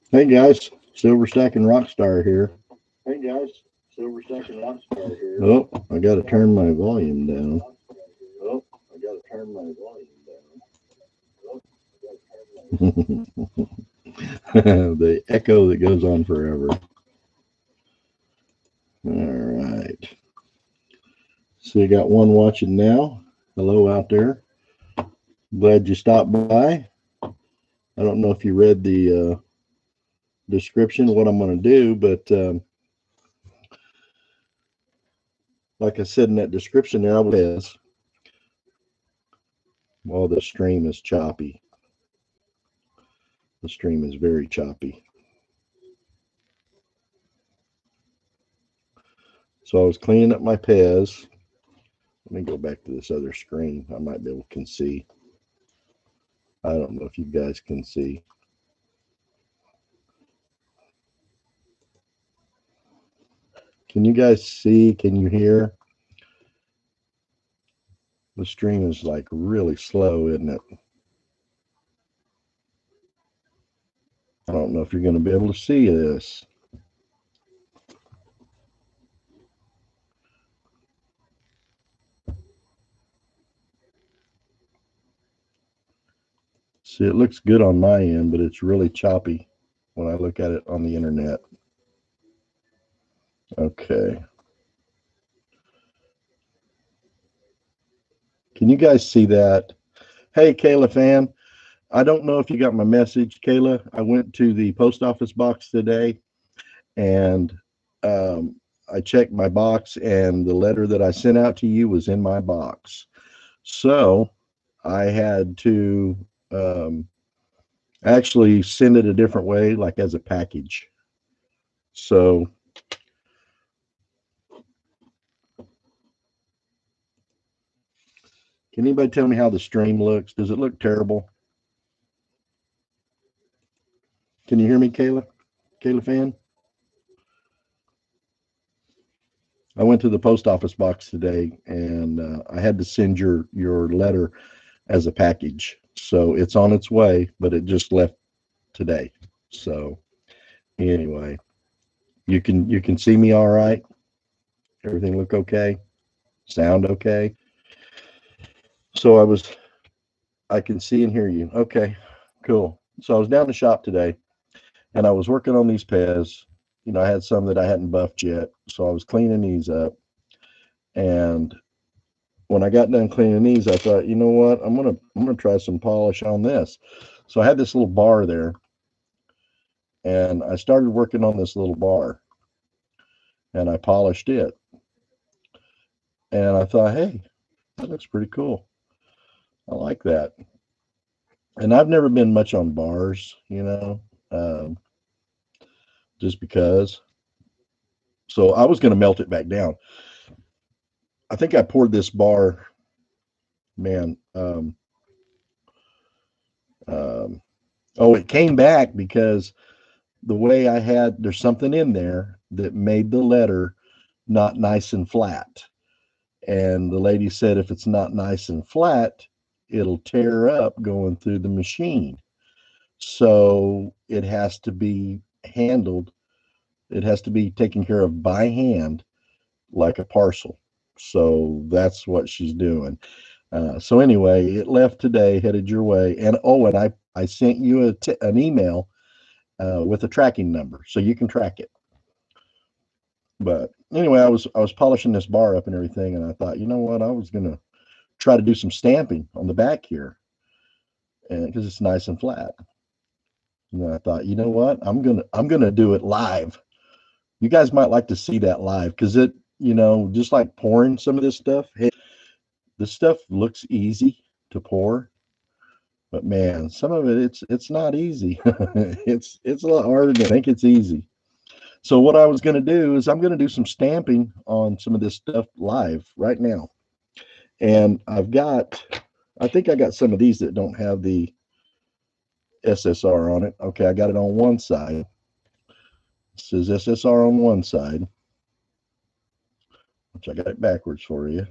Hey guys, Silver Stack and Rockstar here. Hey guys, Silver Second Rockstar here. Oh, I got to turn my volume down. Oh, I gotta turn my volume down. Oh, The echo that goes on forever. All right. So you got one watching now. Hello out there. Glad you stopped by. I don't know if you read the description of what I'm going to do, but like I said in that description there, I was well, the stream is choppy. The stream is very choppy. So I was cleaning up my Pez. Let me go back to this other screen. I might be able to see. I don't know if you guys can see. Can you guys see? Can you hear? The stream is like really slow, isn't it? I don't know if you're going to be able to see this. See, it looks good on my end, but it's really choppy when I look at it on the internet. Okay. Can you guys see that? Hey, Kayla fan. I don't know if you got my message, Kayla. I went to the post office box today and I checked my box, and the letter that I sent out to you was in my box. So I had to actually send it a different way, like as a package. So can anybody tell me how the stream looks? Does it look terrible? Can you hear me, Kayla? Kayla fan? I went to the post office box today, and I had to send your letter as a package. So it's on its way, but it just left today. So anyway, you can see me all right. Everything look okay. Sound okay. So I can see and hear you. Okay, cool. So I was down the shop today, and I was working on these Pez. I had some that I hadn't buffed yet, so I was cleaning these up. And when I got done cleaning these, I thought, you know what, I'm gonna try some polish on this. So I had this little bar there, and I started working on this little bar, and I polished it. And I thought, hey, that looks pretty cool. I like that. And I've never been much on bars, just because. So I was going to melt it back down. I think I poured this bar, man. Um, oh, it came back because the way there's something in there that made the letter not nice and flat. And the lady said if it's not nice and flat, it'll tear up going through the machine. So it has to be handled, it has to be taken care of by hand like a parcel. So that's what she's doing. So anyway, it left today, headed your way. And oh, and I sent you an email with a tracking number so you can track it. But anyway, I was polishing this bar up and everything, and I thought, you know what, I was gonna try to do some stamping on the back here, and because it's nice and flat. And then I thought, you know what, I'm gonna do it live. You guys might like to see that live because just like pouring some of this stuff. Hey, this stuff looks easy to pour, but man, some of it's not easy. It's a lot harder than I think it's easy. So what I was going to do is I'm going to do some stamping on some of this stuff live right now. And I think I got some of these that don't have the SSR on it. Okay, I got it on one side. It says SSR on one side, which I got it backwards for you.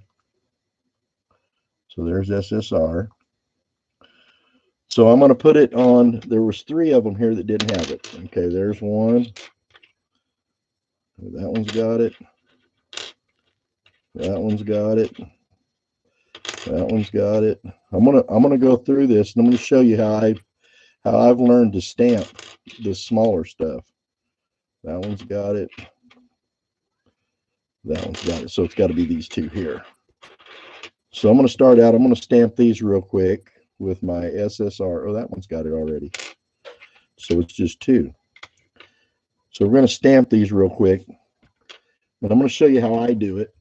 So there's SSR. So I'm going to put it on. There was 3 of them here that didn't have it. Okay, there's one. That one's got it. That one's got it. That one's got it. I'm gonna go through this and I'm gonna show you how I've learned to stamp this smaller stuff. That one's got it. That one's got it. So it's got to be these 2 here. So I'm gonna start out. I'm gonna stamp these real quick with my SSR. Oh, that one's got it already. So it's just 2. So we're gonna stamp these real quick, and I'm gonna show you how I do it.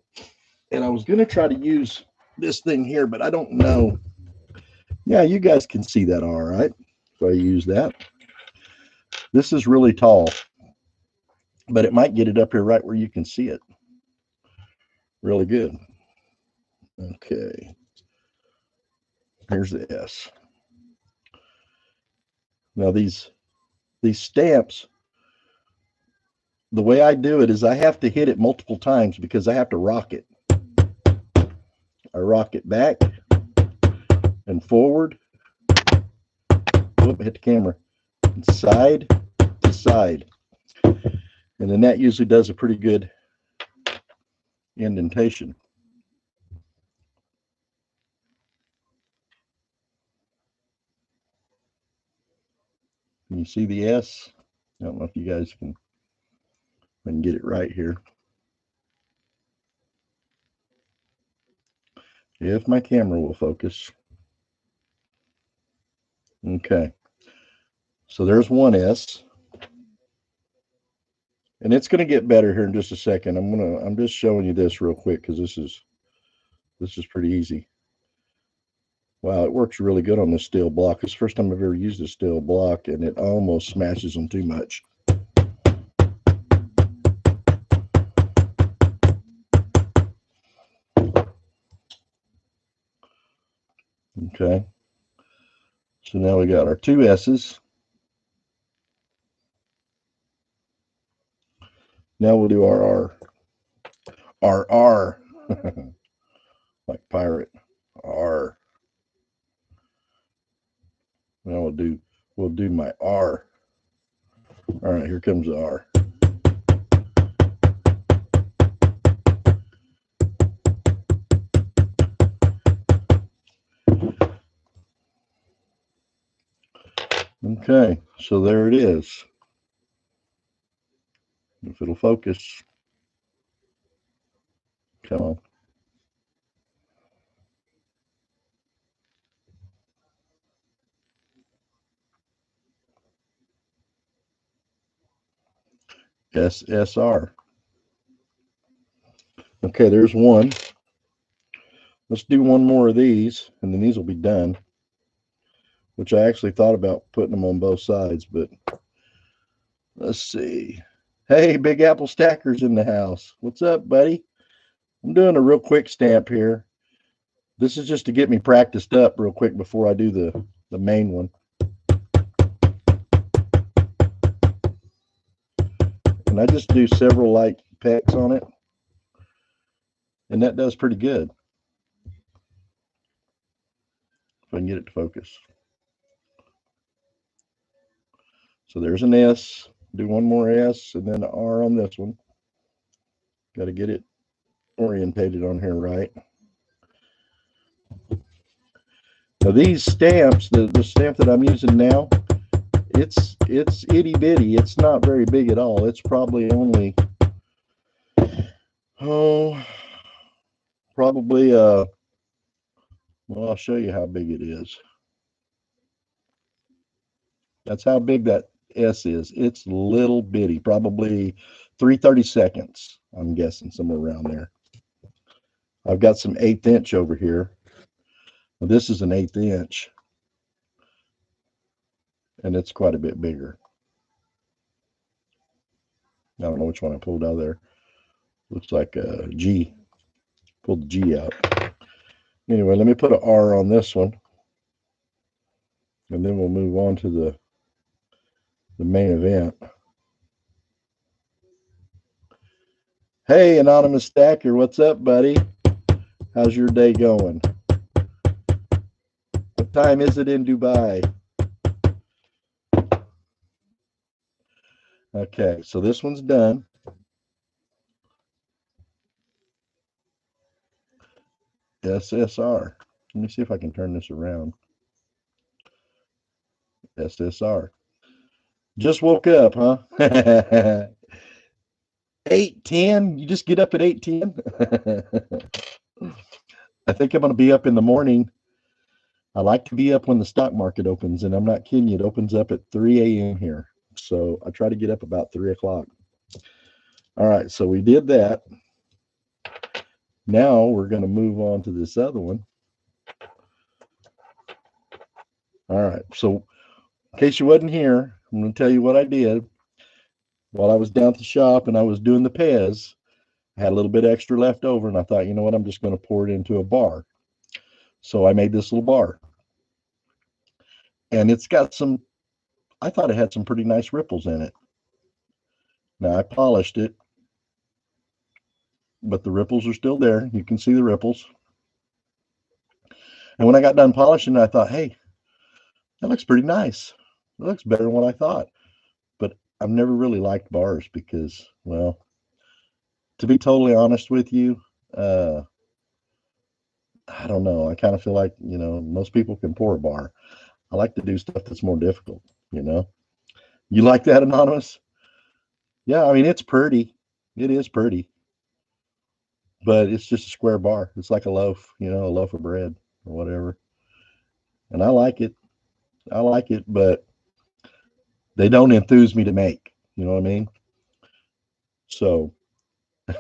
And I was gonna try to use this thing here, but I don't know. Yeah, you guys can see that all right. So I use that. This is really tall, but it might get it up here right where you can see it. Really good. Okay. Here's the S. Now these stamps, the way I do it is I have to hit it multiple times because I have to rock it. I rock it back and forward. Whoop, hit the camera. And side to side. And then that usually does a pretty good indentation. Can you see the S? I don't know if you guys can get it right here. If my camera will focus. Okay. So there's one S. And it's going to get better here in just a second. I'm just showing you this real quick because this is pretty easy. Wow, it works really good on this steel block. It's the first time I've ever used a steel block, and it almost smashes them too much. Okay. So now we got our 2 S's. Now we'll do our R. Like pirate. R. Now we'll do my R. All right, here comes the R. Okay, so there it is. If it'll focus. Come on. SSR. Okay, there's one. Let's do one more of these, and then these will be done. Which I actually thought about putting them on both sides, but let's see. Hey, Big Apple Stacker's in the house. What's up, buddy? I'm doing a real quick stamp here. This is just to get me practiced up real quick before I do the main one. And I just do several light pecks on it. And that does pretty good. If I can get it to focus. So there's an S. Do one more S and then an R on this one. Got to get it orientated on here right. Now these stamps, the stamp that I'm using now, it's itty bitty. It's not very big at all. It's probably only probably well, I'll show you how big it is. That's how big that S is. It's little bitty, probably 3/32, I'm guessing, somewhere around there. I've got some 1/8 inch over here. Now, this is an 1/8 inch, and it's quite a bit bigger. I don't know which one I pulled out of there. Looks like a G. Pulled the G out. Anyway, let me put an R on this one, and then we'll move on to the main event. Hey, Anonymous Stacker, what's up, buddy? How's your day going? What time is it in Dubai? Okay, so this one's done. SSR. Let me see if I can turn this around. SSR. Just woke up, huh? 8:10. You just get up at 8:10. I think I'm going to be up in the morning. I like to be up when the stock market opens, and I'm not kidding you. It opens up at 3 a.m. here. So I try to get up about 3 o'clock. All right, so we did that. Now we're going to move on to this other one. All right, so in case you wasn't here, I'm going to tell you what I did. While I was down at the shop and I was doing the Pez, I had a little bit extra left over, and I thought, you know what, I'm just going to pour it into a bar. So I made this little bar. And it's got some, I thought it had some pretty nice ripples in it. Now I polished it, but the ripples are still there. You can see the ripples. And when I got done polishing, I thought, hey, that looks pretty nice. It looks better than what I thought. But I've never really liked bars because, well, to be totally honest with you, I don't know. I kind of feel like, most people can pour a bar. I like to do stuff that's more difficult, you know. You like that, Anonymous? Yeah, I mean, it's pretty. It is pretty. But it's just a square bar. It's like a loaf, a loaf of bread or whatever. And I like it. I like it, but they don't enthuse me to make. You know what I mean? So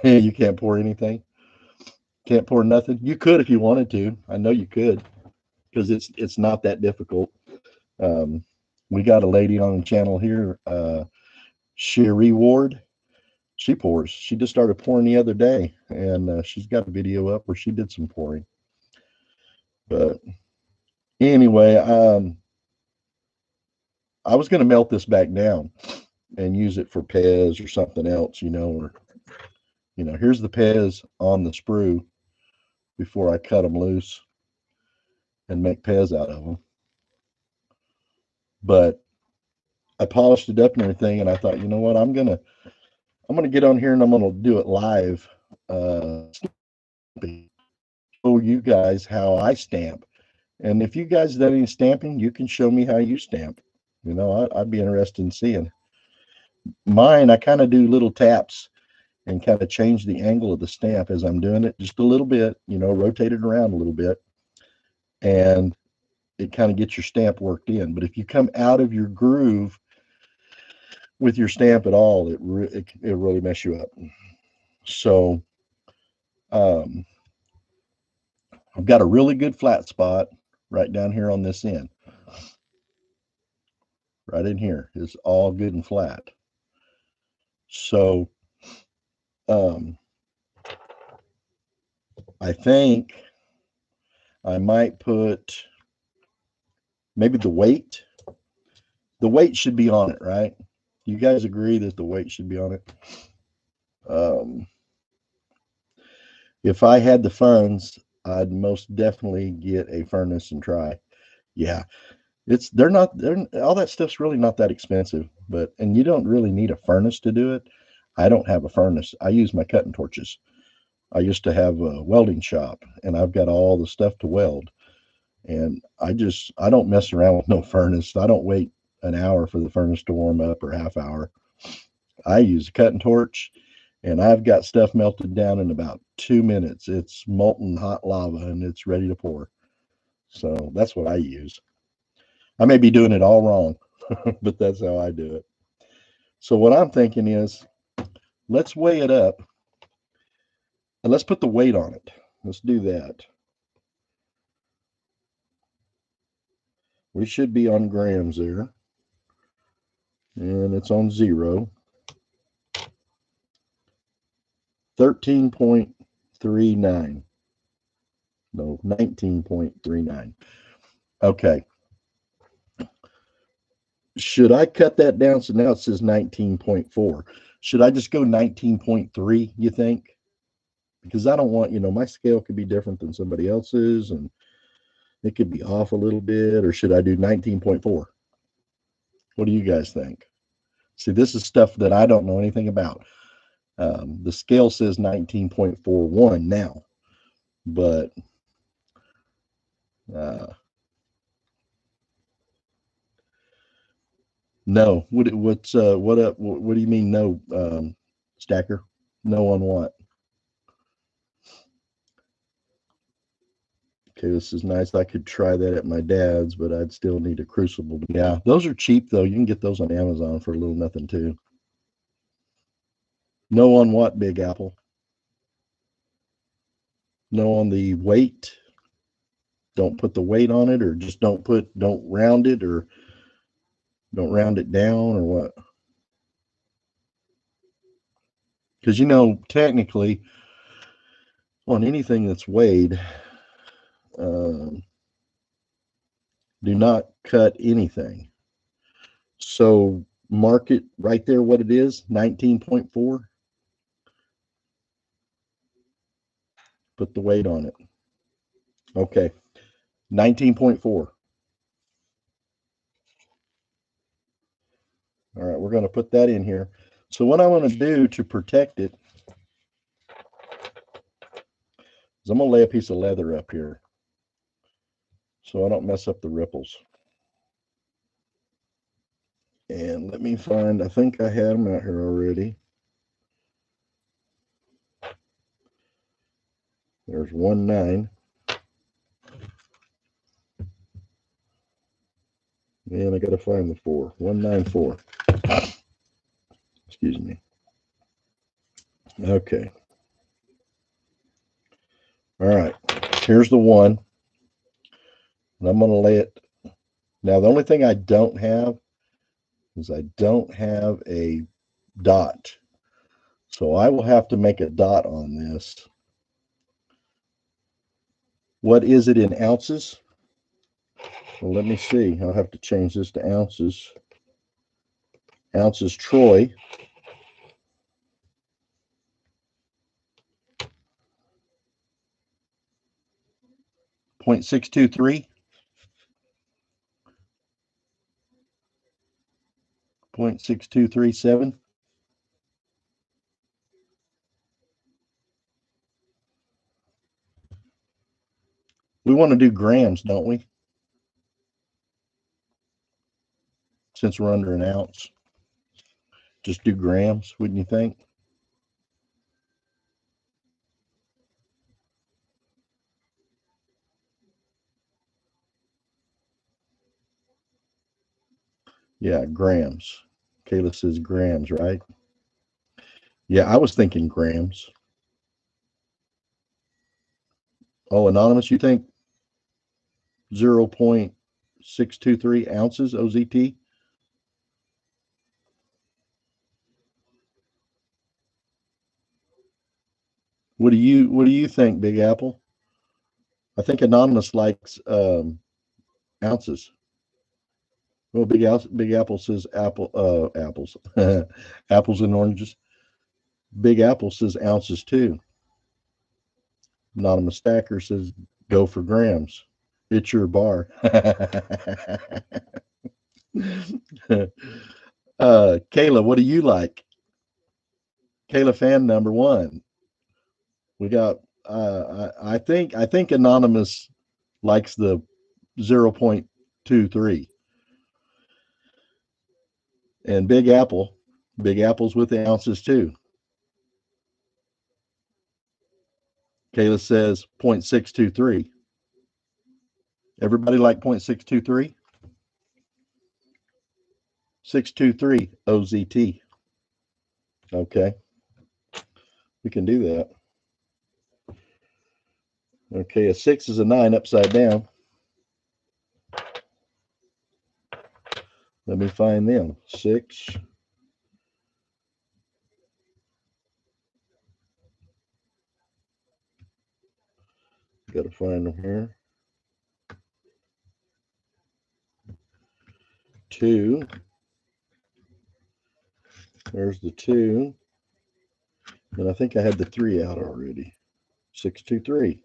you can't pour anything. Can't pour nothing. You could if you wanted to. I know you could because it's not that difficult. Um, we got a lady on the channel here, Sherry Ward. She pours. She just started pouring the other day, and she's got a video up where she did some pouring. But anyway, I was going to melt this back down and use it for Pez or something else, or here's the Pez on the sprue before I cut them loose and make Pez out of them. But I polished it up and everything, and I thought, you know what, I'm gonna get on here and I'm gonna do it live, show you guys how I stamp. And if you guys done any stamping, you can show me how you stamp. I'd be interested in seeing mine. I kind of do little taps and kind of change the angle of the stamp as I'm doing it just a little bit, rotate it around a little bit, and it kind of gets your stamp worked in. But if you come out of your groove with your stamp at all, it really mess you up. So I've got a really good flat spot right down here on this end. Right in here is all good and flat. So I think I might put maybe the weight. The weight should be on it, right? You guys agree that the weight should be on it? If I had the funds, I'd most definitely get a furnace and try. Yeah, they're all that stuff's really not that expensive, and you don't really need a furnace to do it. I don't have a furnace. I use my cutting torches. I used to have a welding shop, and I've got all the stuff to weld. And I don't mess around with no furnace. I don't wait an hour for the furnace to warm up or half hour. I use a cutting torch, and I've got stuff melted down in about 2 minutes. It's molten hot lava, and it's ready to pour. So that's what I use. I may be doing it all wrong, but that's how I do it. So what I'm thinking is, let's weigh it up, and let's put the weight on it. Let's do that. We should be on grams there, and it's on 0. 13.39. No, 19.39. Okay. Should I cut that down? So now it says 19.4. Should I just go 19.3, you think? Because I don't want, my scale could be different than somebody else's, and it could be off a little bit. Or should I do 19.4? What do you guys think? See, this is stuff that I don't know anything about. The scale says 19.41 now, but uh, no. What up? What do you mean no, Stacker? No on what? Okay, this is nice. I could try that at my dad's, but I'd still need a crucible. Yeah, those are cheap though. You can get those on Amazon for a little nothing too. No on what, Big Apple? No on the weight. Don't put the weight on it, or just don't round it, or don't round it down, or what? Because technically, on anything that's weighed, um, do not cut anything. So mark it right there what it is, 19.4. Put the weight on it. Okay, 19.4. All right, we're going to put that in here. So what I want to do to protect it is I'm going to lay a piece of leather up here so I don't mess up the ripples. And let me find, I think I had them out here already. There's 1.9. And I got to find the 4. 194. Excuse me. Okay. All right. Here's the 1. And I'm going to lay it. Now, the only thing I don't have is I don't have a dot. So I will have to make a dot on this. What is it in ounces? Well, let me see. I'll have to change this to ounces. Ounces Troy. .623. 0.6237. We want to do grams, don't we? Since we're under an ounce. Just do grams, wouldn't you think? Yeah, grams. Kayla says grams, right? Yeah, I was thinking grams. Oh, Anonymous, you think 0.623 ounces OZT? What do you think, Big Apple? I think Anonymous likes ounces. Well, Big Apple says apples, apples and oranges. Big Apple says ounces too. Anonymous Stacker says go for grams. It's your bar. Kayla, what do you like? Kayla fan number 1. We got. I think Anonymous likes the 0.23, and Big Apple's with the ounces too. Kayla says 0.623. Everybody like 0.623? 623 OZT. Okay. We can do that. Okay, a 6 is a 9 upside down. Let me find them. 6. Got to find them here. 2. There's the 2. And I think I had the 3 out already. 623.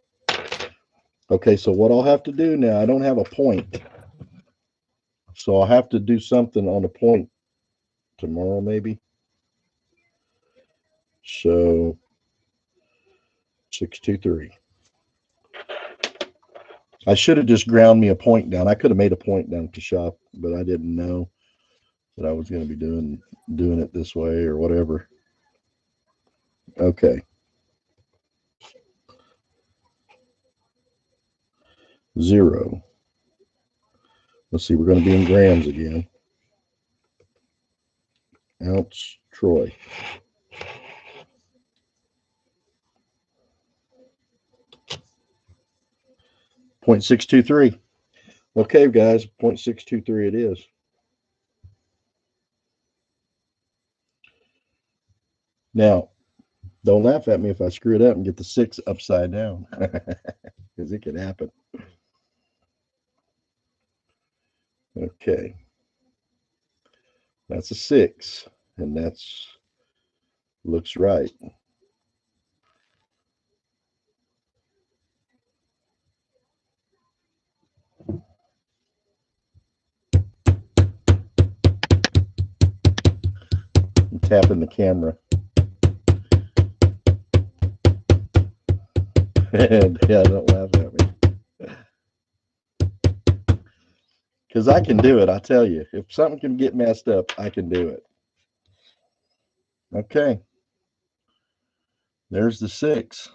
Okay, so what I'll have to do now, I don't have a point. So I'll have to do something on a point tomorrow maybe. So 623. I should have just ground me a point down. I could have made a point down at the shop, but I didn't know that I was going to be doing it this way or whatever. Okay. 0. Let's see, we're going to be in grams again. Ounce Troy. .623. Okay, guys, .623 it is. Now, don't laugh at me if I screw it up and get the 6 upside down, because it could happen. Okay. That's a 6, and that's looks right. I'm tapping the camera. Yeah, don't laugh at me. Because I can do it, I tell you. If something can get messed up, I can do it. Okay. There's the 6.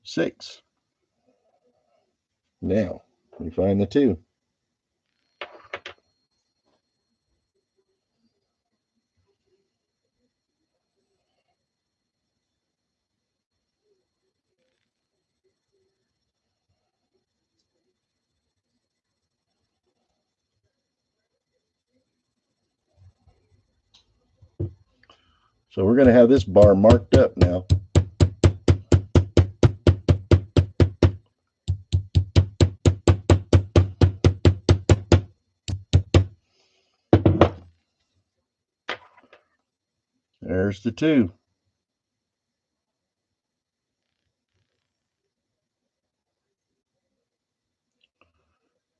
6. Now, we find the 2. So we're going to have this bar marked up now. There's the 2.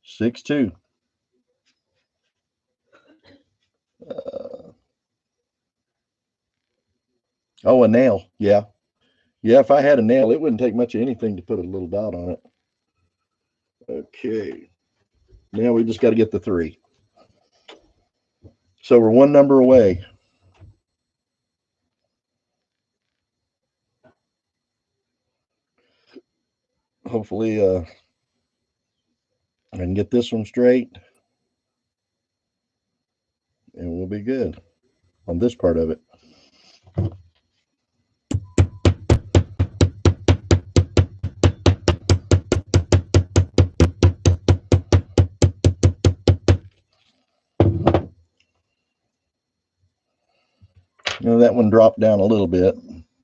6, 2. Oh, a nail. Yeah. Yeah, if I had a nail, it wouldn't take much of anything to put a little dot on it. Okay. Now we just got to get the 3. So we're one number away. Hopefully, I can get this one straight, and we'll be good on this part of it. You know, that one dropped down a little bit,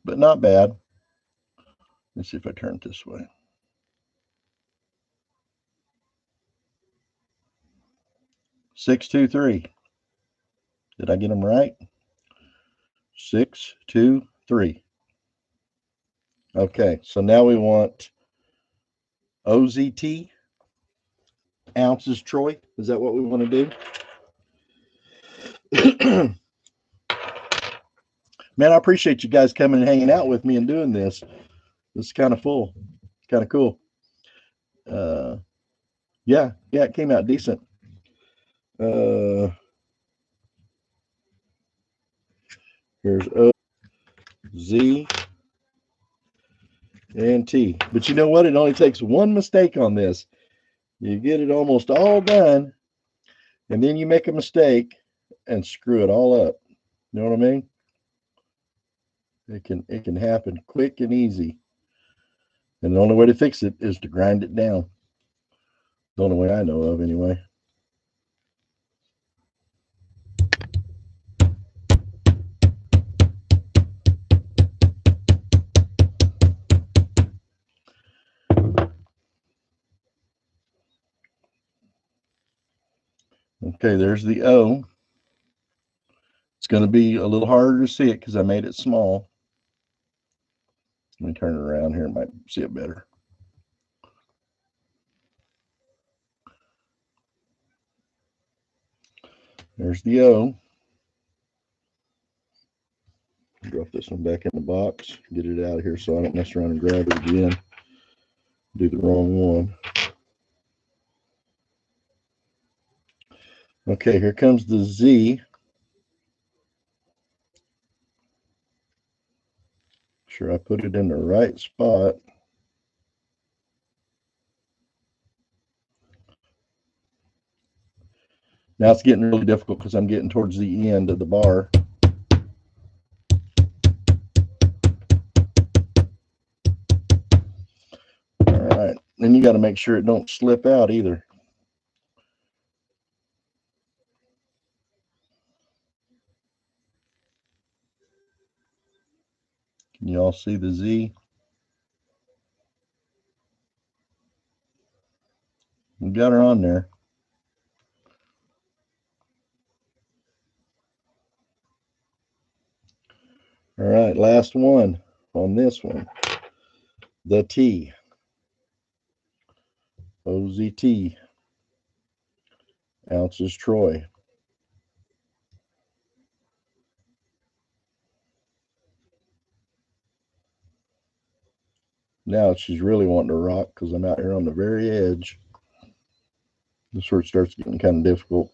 but not bad. Let's see if I turn it this way. Six, 2, 3. Did I get them right? 6, 2, 3. Okay, so now we want OZT, ounces Troy. Is that what we want to do? Man, I appreciate you guys coming and hanging out with me and doing this. This is kind of full. It's kind of cool. Yeah, it came out decent. Here's O, Z, and T. But you know what? It only takes one mistake on this. You get it almost all done, and then you make a mistake and screw it all up. You know what I mean? It can happen quick and easy. And the only way to fix it is to grind it down. The only way I know of, anyway. Okay, there's the O. It's going to be a little harder to see it because I made it small. Let me turn it around here. I might see it better. There's the O. Drop this one back in the box. Get it out of here so I don't mess around and grab it again. Do the wrong one. Okay, here comes the Z. Sure, I put it in the right spot. Now it's getting really difficult because I'm getting towards the end of the bar. All right, then you got to make sure it don't slip out either. Can you all see the Z? We got her on there. All right, last one on this one. The T. OZT. Ounces Troy. Now she's really wanting to rock because I'm out here on the very edge. This is where it starts getting kind of difficult.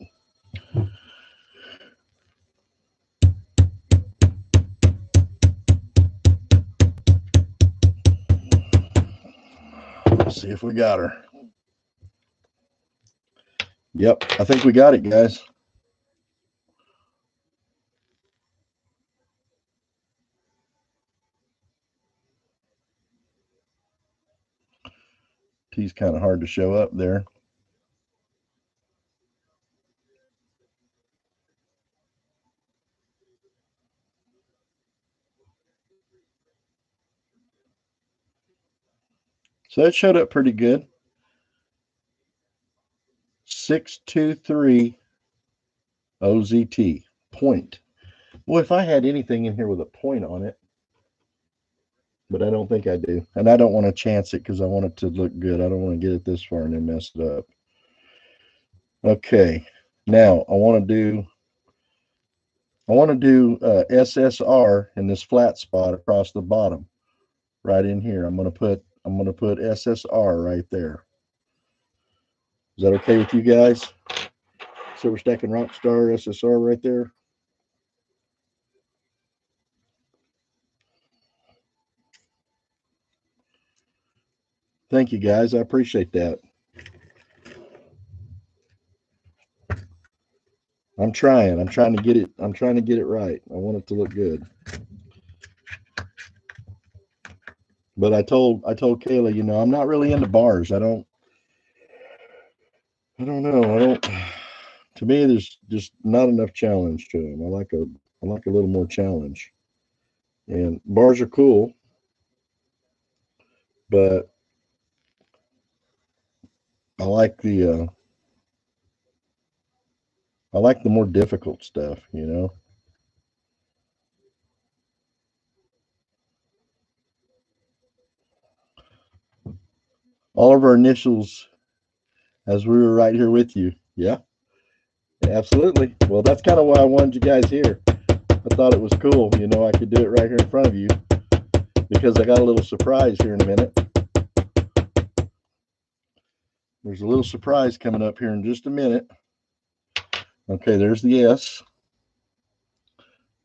Let's see if we got her. Yep, I think we got it, guys. T's kind of hard to show up there. So it showed up pretty good. 623 OZT. Point. Well, if I had anything in here with a point on it, but I don't think I do. And I don't want to chance it because I want it to look good. I don't want to get it this far and then mess it up. Okay. Now I want to do SSR in this flat spot across the bottom, right in here. I'm gonna put SSR right there. Is that okay with you guys? So we're stacking Rockstar SSR right there. Thank you guys. I appreciate that. I'm trying to get it. I'm trying to get it right. I want it to look good. But I told Kayla, you know, I'm not really into bars. I don't know. To me, there's just not enough challenge to them. I like a little more challenge. And bars are cool, but I like the more difficult stuff, you know. All of our initials as we were right here with you. Yeah, absolutely. Well, that's kind of why I wanted you guys here. I thought it was cool, you know, I could do it right here in front of you because I got a little surprise here in a minute. There's a little surprise coming up here in just a minute. Okay, there's the S.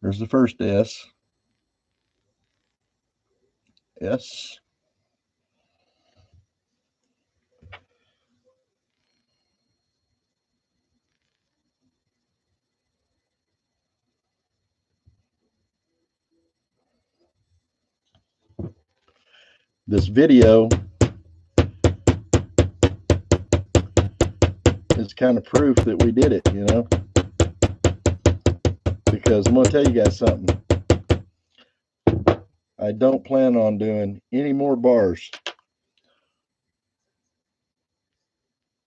There's the first S. S. This video is kind of proof that we did it, you know, because I'm going to tell you guys something. I don't plan on doing any more bars.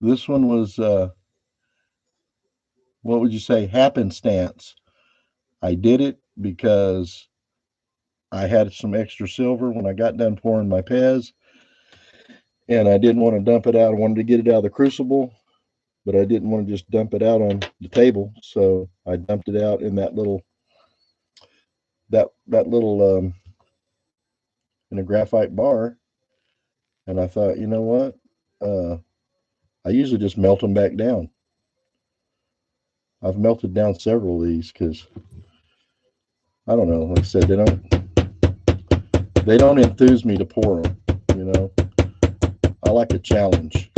This one was, what would you say, happenstance. I did it because I had some extra silver when I got done pouring my Pez, and I didn't want to dump it out. I wanted to get it out of the crucible but I didn't want to just dump it out on the table, so I dumped it out in that little that little in a graphite bar, and I thought, you know what? Uh, I usually just melt them back down. I've melted down several of these because I don't know. Like I said, they don't enthuse me to pour them. You know, I like a challenge,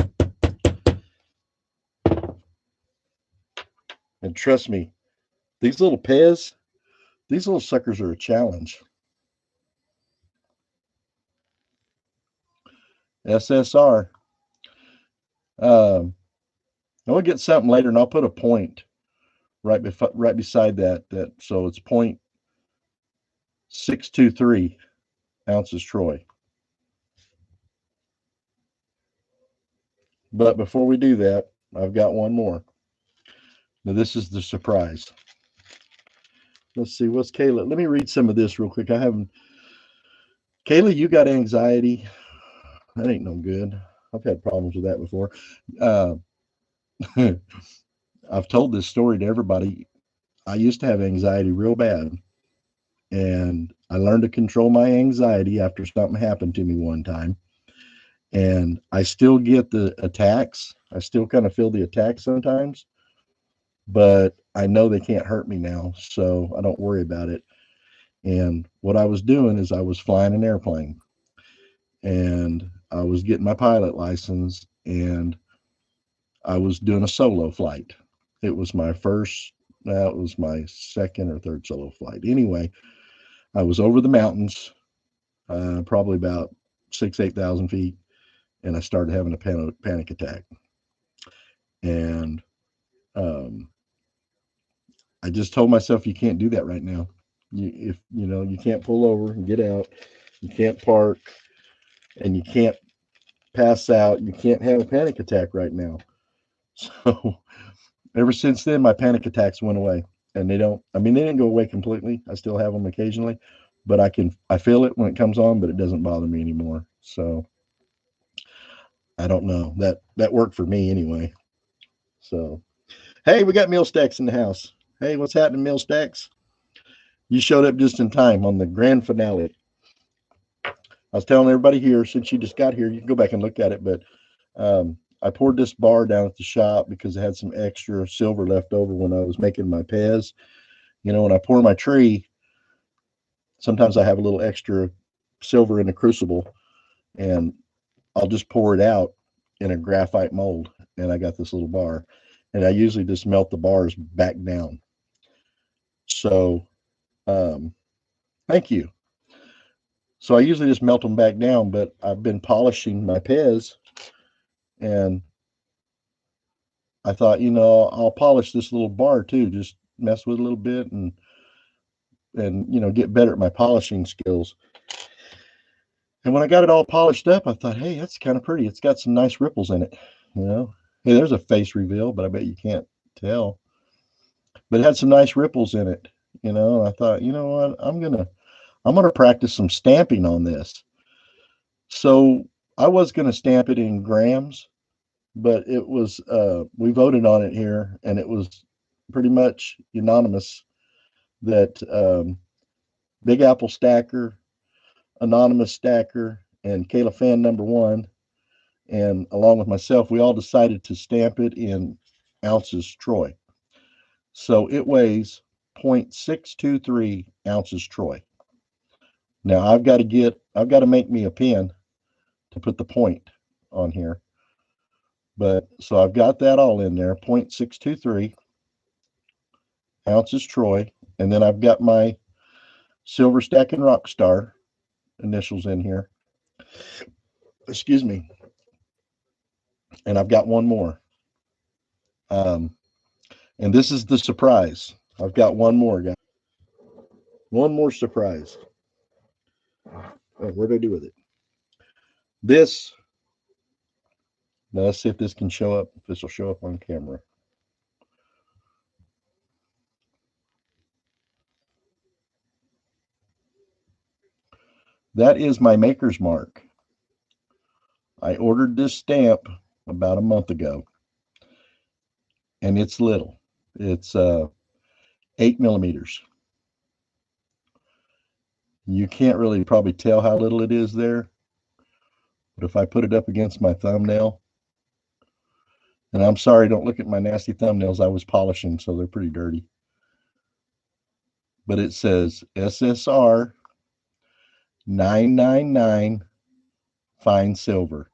and trust me, these little Pez, these little suckers are a challenge. SSR. Um, I'll get something later, and I'll put a point right beside that so it's 0.623 ounces Troy. But before we do that, I've got one more. Now this is the surprise. Let's see, what's Kayla? Let me read some of this real quick. I haven't. Kayla, you got anxiety. That ain't no good. I've had problems with that before. Uh, I've told this story to everybody. I used to have anxiety real bad, and I learned to control my anxiety after something happened to me one time. And I still get the attacks. I still kind of feel the attacks sometimes, but I know they can't hurt me now, so I don't worry about it. And what I was doing is I was flying an airplane, and I was getting my pilot license, and I was doing a solo flight. It was my first, now it was my second or third solo flight. Anyway, I was over the mountains, probably about 8,000 feet, and I started having a panic attack. And um, I just told myself, you can't do that right now. If you know, you can't pull over and get out, you can't park, and you can't pass out. You can't have a panic attack right now. So ever since then, my panic attacks went away, and they don't. I mean, they didn't go away completely. I still have them occasionally, but I feel it when it comes on, but it doesn't bother me anymore. So I don't know, that worked for me anyway. So hey, we got Meal Stacks in the house. Hey, what's happening, Meal Stacks? You showed up just in time on the grand finale. I was telling everybody here, since you just got here, you can go back and look at it, but I poured this bar down at the shop because I had some extra silver left over when I was making my Pez. You know, when I pour my tree, sometimes I have a little extra silver in the crucible, and I'll just pour it out in a graphite mold, and I got this little bar, and I usually just melt the bars back down. So, um, thank you. So I usually just melt them back down, but I've been polishing my Pez, and I thought, I'll polish this little bar too, just mess with it a little bit and get better at my polishing skills. And when I got it all polished up, I thought, hey, that's kind of pretty. It's got some nice ripples in it, you know. Hey, there's a face reveal, but I bet you can't tell. But it had some nice ripples in it, And I thought, you know what, I'm gonna practice some stamping on this. So I was gonna stamp it in grams, but it was we voted on it here, and it was pretty much unanimous that Big Apple Stacker, Anonymous Stacker, and Kayla Fan number one, and along with myself, we all decided to stamp it in ounces Troy. So it weighs 0.623 ounces Troy. Now I've got to make me a pen to put the point on here. But so I've got that all in there, 0.623 ounces Troy. And then I've got my Silver Stack and Rockstar initials in here. Excuse me. And I've got one more. Um, and this is the surprise. I've got one more, guys. One more surprise. Oh, what did I do with it? This, now let's see if this can show up, if this will show up on camera. That is my maker's mark. I ordered this stamp about a month ago. and it's little. It's 8 millimeters. You can't really probably tell how little it is there, but if I put it up against my thumbnail, and I'm sorry, don't look at my nasty thumbnails. I was polishing, so they're pretty dirty. But it says SSR 999 fine silver,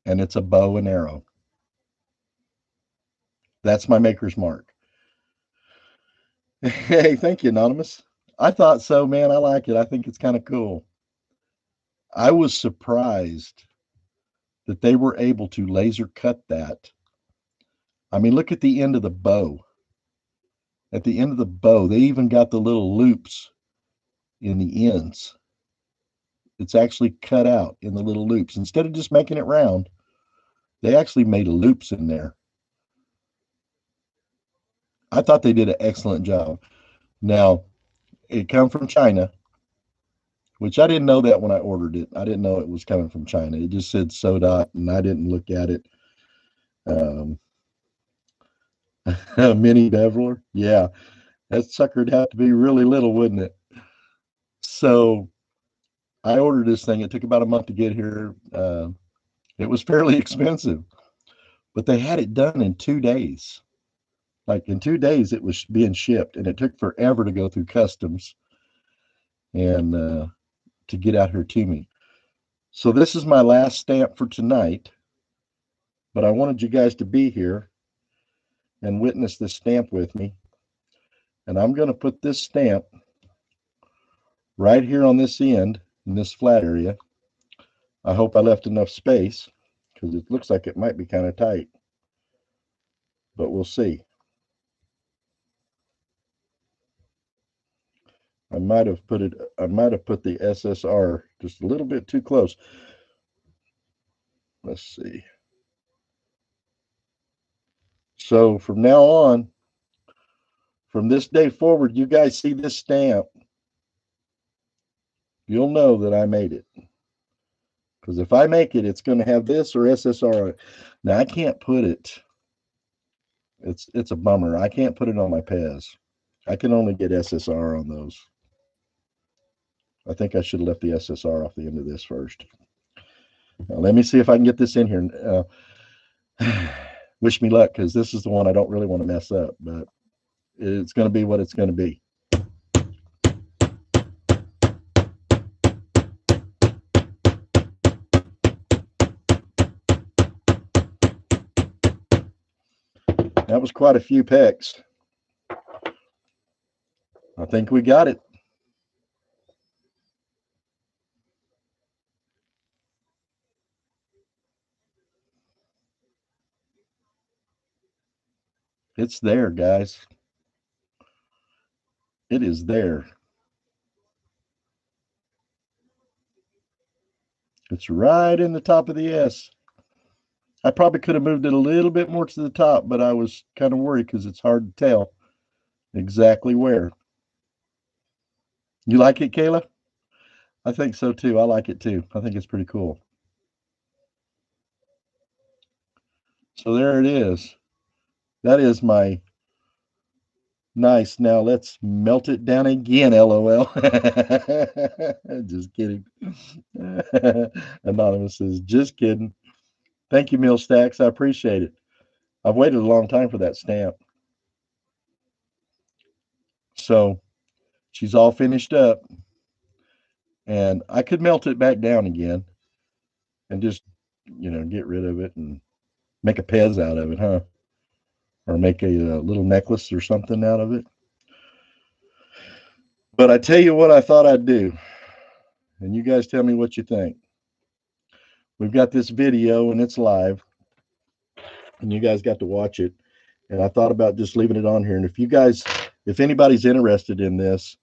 and it's a bow and arrow. That's my maker's mark. Hey, thank you, Anonymous. I thought so, man. I like it. I think it's kind of cool. I was surprised that they were able to laser cut that. I mean, look at the end of the bow. At the end of the bow, they even got the little loops in the ends. It's actually cut out in the little loops. Instead of just making it round, they actually made loops in there. I thought they did an excellent job. Now, it come from China, which I didn't know that when I ordered it. I didn't know it was coming from China. It just said Sodot, and I didn't look at it. Mini beveler, yeah, that sucker'd have to be really little, wouldn't it? So I ordered this thing. It took about a month to get here. It was fairly expensive, but they had it done in 2 days. Like in 2 days, it was being shipped, and it took forever to go through customs and to get out here to me. So this is my last stamp for tonight, but I wanted you guys to be here and witness this stamp with me. And I'm going to put this stamp right here on this end in this flat area. I hope I left enough space because it looks like it might be kind of tight, but we'll see. I might have put the SSR just a little bit too close. Let's see. So from now on, from this day forward, you guys see this stamp, you'll know that I made it. Because if I make it, it's going to have this or SSR on it. Now I can't put it. It's a bummer. I can't put it on my Pez. I can only get SSR on those. I think I should have left the SSR off the end of this first. Now, let me see if I can get this in here. Wish me luck, because this is the one I don't really want to mess up, but it's going to be what it's going to be. That was quite a few pecks. I think we got it. It's there, guys. It is there. It's right in the top of the S. I probably could have moved it a little bit more to the top, but I was kind of worried because it's hard to tell exactly where. You like it, Kayla? I think so too. I like it too. I think it's pretty cool. So there it is. That is my nice. Now let's melt it down again, LOL. Just kidding. Anonymous says, just kidding. Thank you, Mill Stacks. I appreciate it. I've waited a long time for that stamp. So she's all finished up. And I could melt it back down again and just, get rid of it and make a Pez out of it, huh? Or make a little necklace or something out of it. But I tell you what I thought I'd do. And you guys tell me what you think. We've got this video and it's live. And you guys got to watch it. And I thought about just leaving it on here. And if anybody's interested in this,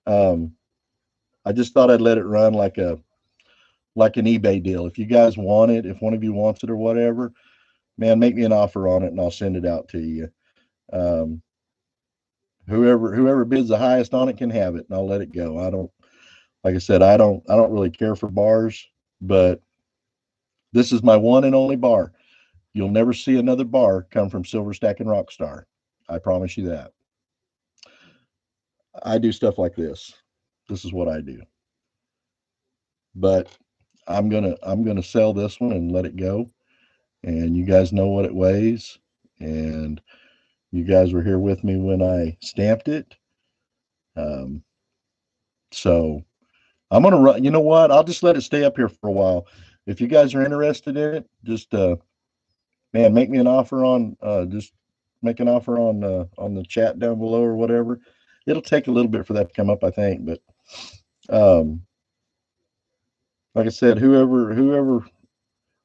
I just thought I'd let it run like an eBay deal. If you guys want it, if one of you wants it or whatever, man, make me an offer on it and I'll send it out to you. Whoever bids the highest on it can have it, and I'll let it go. Like I said, I don't really care for bars, but this is my one and only bar. You'll never see another bar come from Silver Stack and Rockstar. I promise you that. I do stuff like this. This is what I do. But I'm gonna sell this one and let it go. And you guys know what it weighs. And you guys were here with me when I stamped it. Um, so I'm gonna run. You know what? I'll just let it stay up here for a while. If you guys are interested in it, just man, make me an offer on just make an offer on the chat down below or whatever. It'll take a little bit for that to come up, I think, but um, like I said, whoever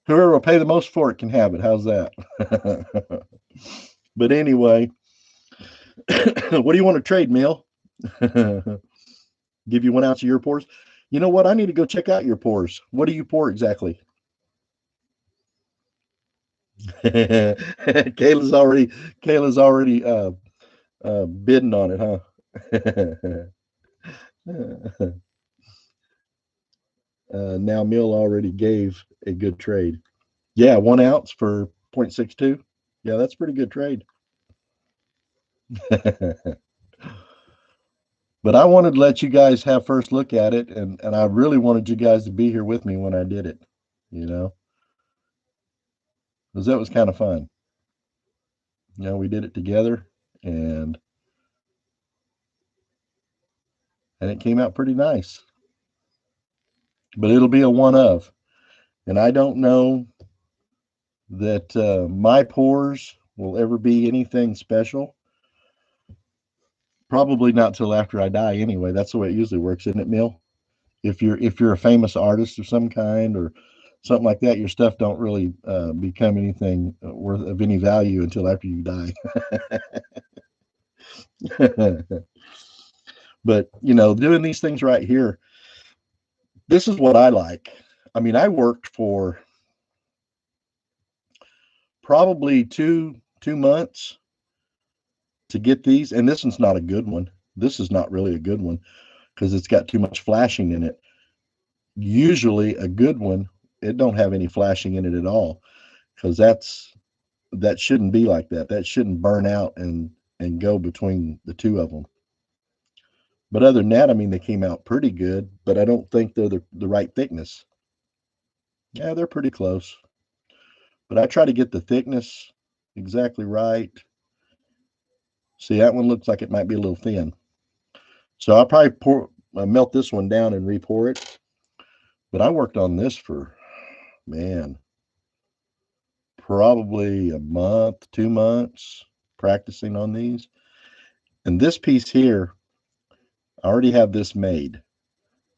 will pay the most for it can have it. How's that? But anyway, what do you want to trade, Mill? Give you 1 ounce of your pores. You know what? I need to go check out your pores. What do you pour exactly? Kayla's already bidding on it, huh? Now Mill already gave a good trade. Yeah, 1 ounce for 0.62. Yeah, that's a pretty good trade. But I wanted to let you guys have first look at it, and I really wanted you guys to be here with me when I did it, you know, because that was kind of fun. You know, we did it together, and it came out pretty nice. But it'll be a one of, and I don't know that my pours will ever be anything special. Probably not till after I die anyway. That's the way it usually works, isn't it, Mill? If you're a famous artist of some kind or something like that, your stuff don't really become anything worth of any value until after you die. But you know, doing these things right here, this is what I like. I mean, I worked for probably two months to get these, and this one's not a good one. This is not really a good one because it's got too much flashing in it. Usually, a good one, it don't have any flashing in it at all because that shouldn't be like that. That shouldn't burn out and go between the two of them. But other than that, I mean, they came out pretty good, but I don't think they're the right thickness. Yeah, they're pretty close. But I try to get the thickness exactly right. See, that one looks like it might be a little thin. So I'll probably melt this one down and re-pour it. But I worked on this for, man, probably a month, 2 months practicing on these. And this piece here, I already have this made.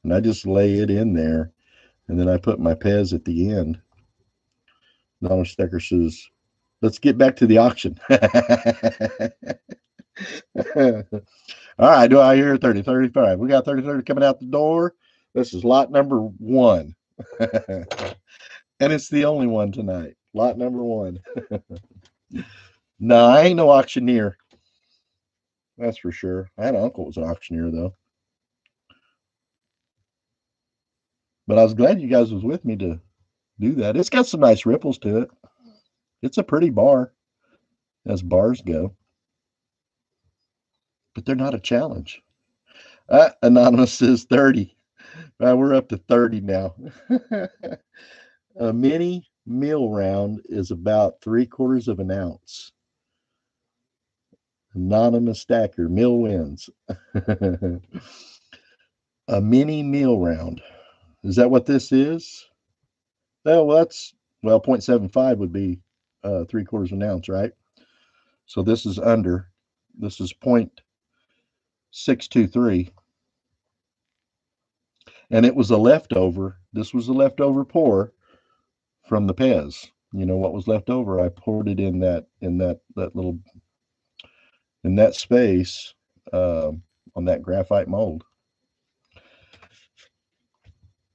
And I just lay it in there. And then I put my Pez at the end. Donald Stecker says, let's get back to the auction. All right, do I hear 30, 35? We got 30, 30 coming out the door. This is lot number one. And it's the only one tonight. Lot number one. No, I ain't no auctioneer. That's for sure. I had an uncle who was an auctioneer, though. But I was glad you guys was with me to do that. It's got some nice ripples to it. It's a pretty bar as bars go. But they're not a challenge. Anonymous says 30. We're up to 30 now. A mini meal round is about 3/4 of an ounce. Anonymous stacker, Mill wins. A mini meal round. Is that what this is? Oh, well, 0.75 would be 3/4 of an ounce, right? So this is under. This is 0.623. And it was a leftover. This was a leftover pour from the Pez. You know what was left over? I poured it in that little in that space on that graphite mold.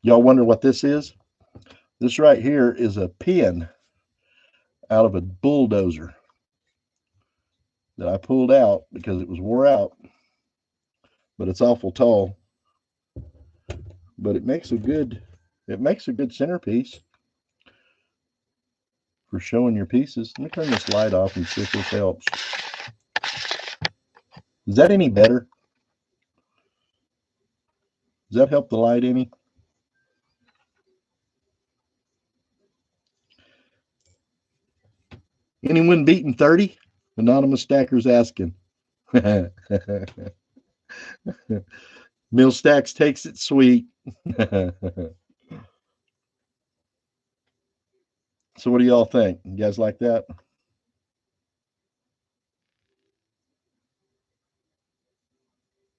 Y'all wonder what this is? This right here is a pin out of a bulldozer that I pulled out because it was wore out, but it's awful tall. But it makes a good centerpiece. for showing your pieces. Let me turn this light off and see if this helps. Is that any better? Does that help the light any? Anyone beating 30? Anonymous Stacker's asking. Mill Stacks takes it sweet. So what do y'all think? You guys like that?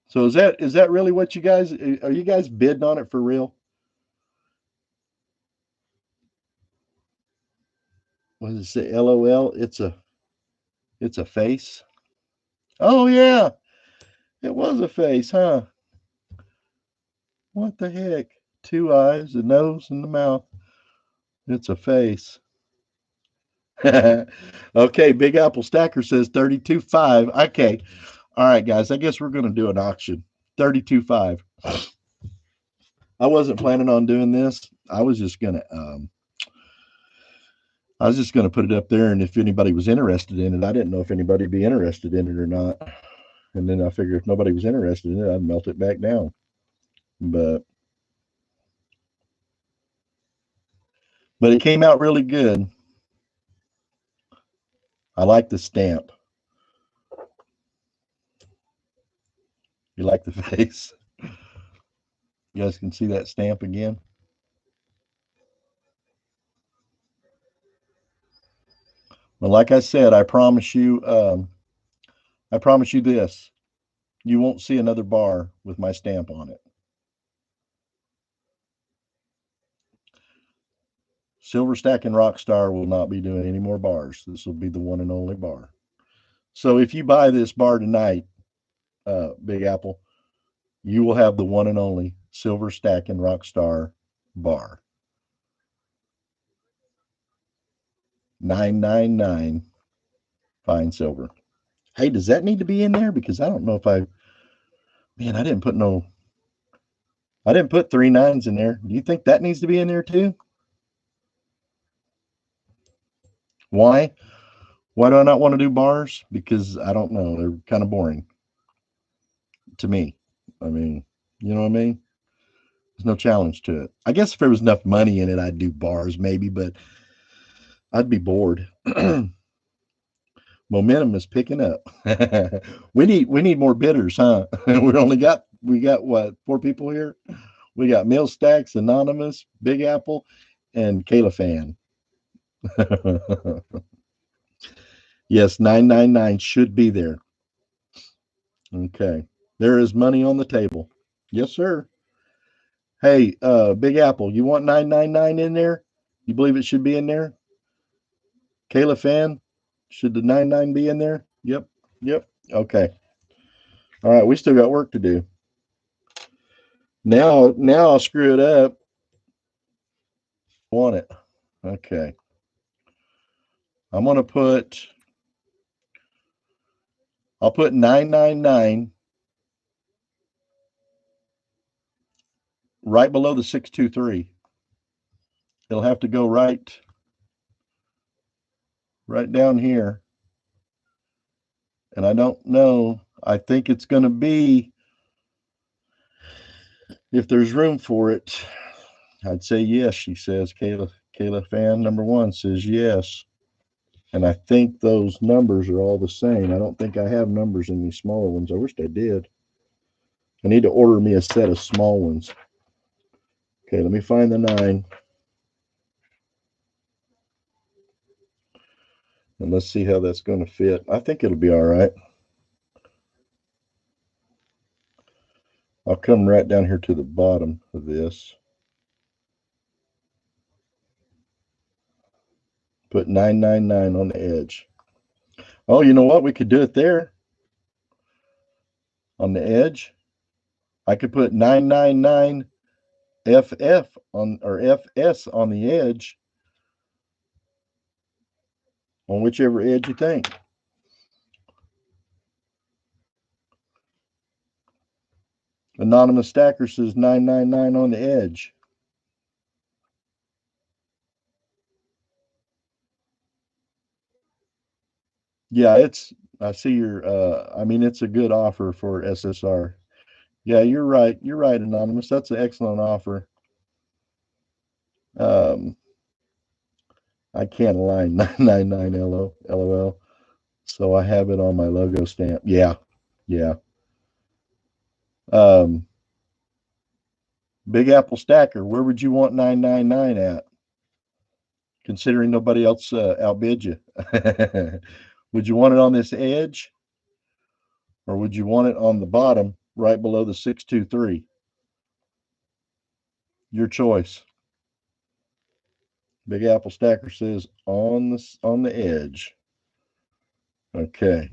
So is that really what you guys are you guys bidding on it for real? What does it say? LOL. It's a face. Oh yeah. It was a face, huh? What the heck? Two eyes, a nose, and the mouth. It's a face. Okay, Big Apple Stacker says 32.5. Okay. All right, guys. I guess we're gonna do an auction. 32.5. I wasn't planning on doing this. I was just gonna put it up there, and if anybody was interested in it, I didn't know if anybody'd be interested in it or not. And then I figured if nobody was interested in it, I'd melt it back down. But it came out really good. I like the stamp. You like the face? You guys can see that stamp again. Well, like I said, I promise you this. You won't see another bar with my stamp on it. Silver Stack and Rockstar will not be doing any more bars. This will be the one and only bar. So if you buy this bar tonight, Big Apple, you will have the one and only Silver Stack and Rockstar bar. $9.99 fine silver. Hey, does that need to be in there? Because I don't know if I didn't put 3 nines in there. Do you think that needs to be in there too? Why? Why do I not want to do bars? Because I don't know. They're kind of boring to me. I mean, you know what I mean? There's no challenge to it. I guess if there was enough money in it, I'd do bars maybe, but I'd be bored. Momentum is picking up. we need more bidders, huh? We got what, 4 people here? We got Mill Stacks, Anonymous, Big Apple, and Kayla Fan. Yes, 999 should be there. Okay. There is money on the table. Yes, sir. Hey, Big Apple, you want 999 in there? You believe it should be in there? Kayla Fan, should the 99 be in there? Yep. Yep. Okay. All right, we still got work to do. Now I'll screw it up. Want it. Okay. I'm gonna I'll put 999 right below the 623. It'll have to go right down here. And I don't know. I think it's gonna be, if there's room for it, I'd say yes, she says. Kayla Fan number 1 says yes. And I think those numbers are all the same. I don't think I have numbers in these smaller ones. I wish I did. I need to order me a set of small ones. Okay, let me find the 9. And let's see how that's going to fit. I think it'll be all right. I'll come right down here to the bottom of this. Put 999 on the edge. Oh, you know what? We could do it there. On the edge. I could put 999 FF on, or FS on the edge. On whichever edge you think. Anonymous Stacker says 999 on the edge. Yeah, I see your I mean it's a good offer for SSR. Yeah, you're right. You're right, Anonymous. That's an excellent offer. Um I can't align 999 LOL. So I have it on my logo stamp. Yeah. Yeah. Um Big Apple Stacker, where would you want 999 at? Considering nobody else outbid you. Would you want it on this edge or would you want it on the bottom right below the 623? Your choice. Big Apple Stacker says on the edge. Okay.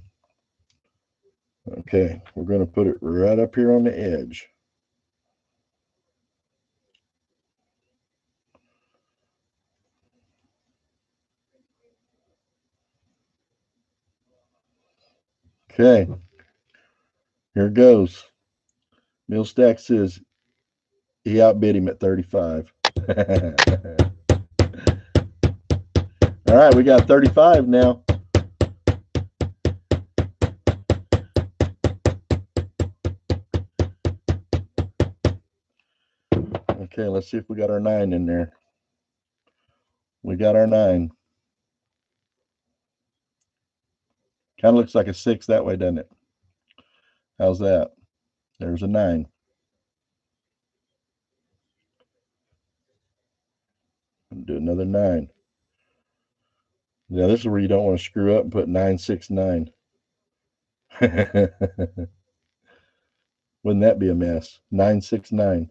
Okay. We're going to put it right up here on the edge. Okay. Here it goes. Millstack says he outbid him at 35. All right, we got 35 now. Okay, let's see if we got our 9 in there. We got our 9. Kind of looks like a 6 that way, doesn't it? How's that? There's a 9. Do another 9. Yeah, this is where you don't want to screw up and put 969. Wouldn't that be a mess? 969.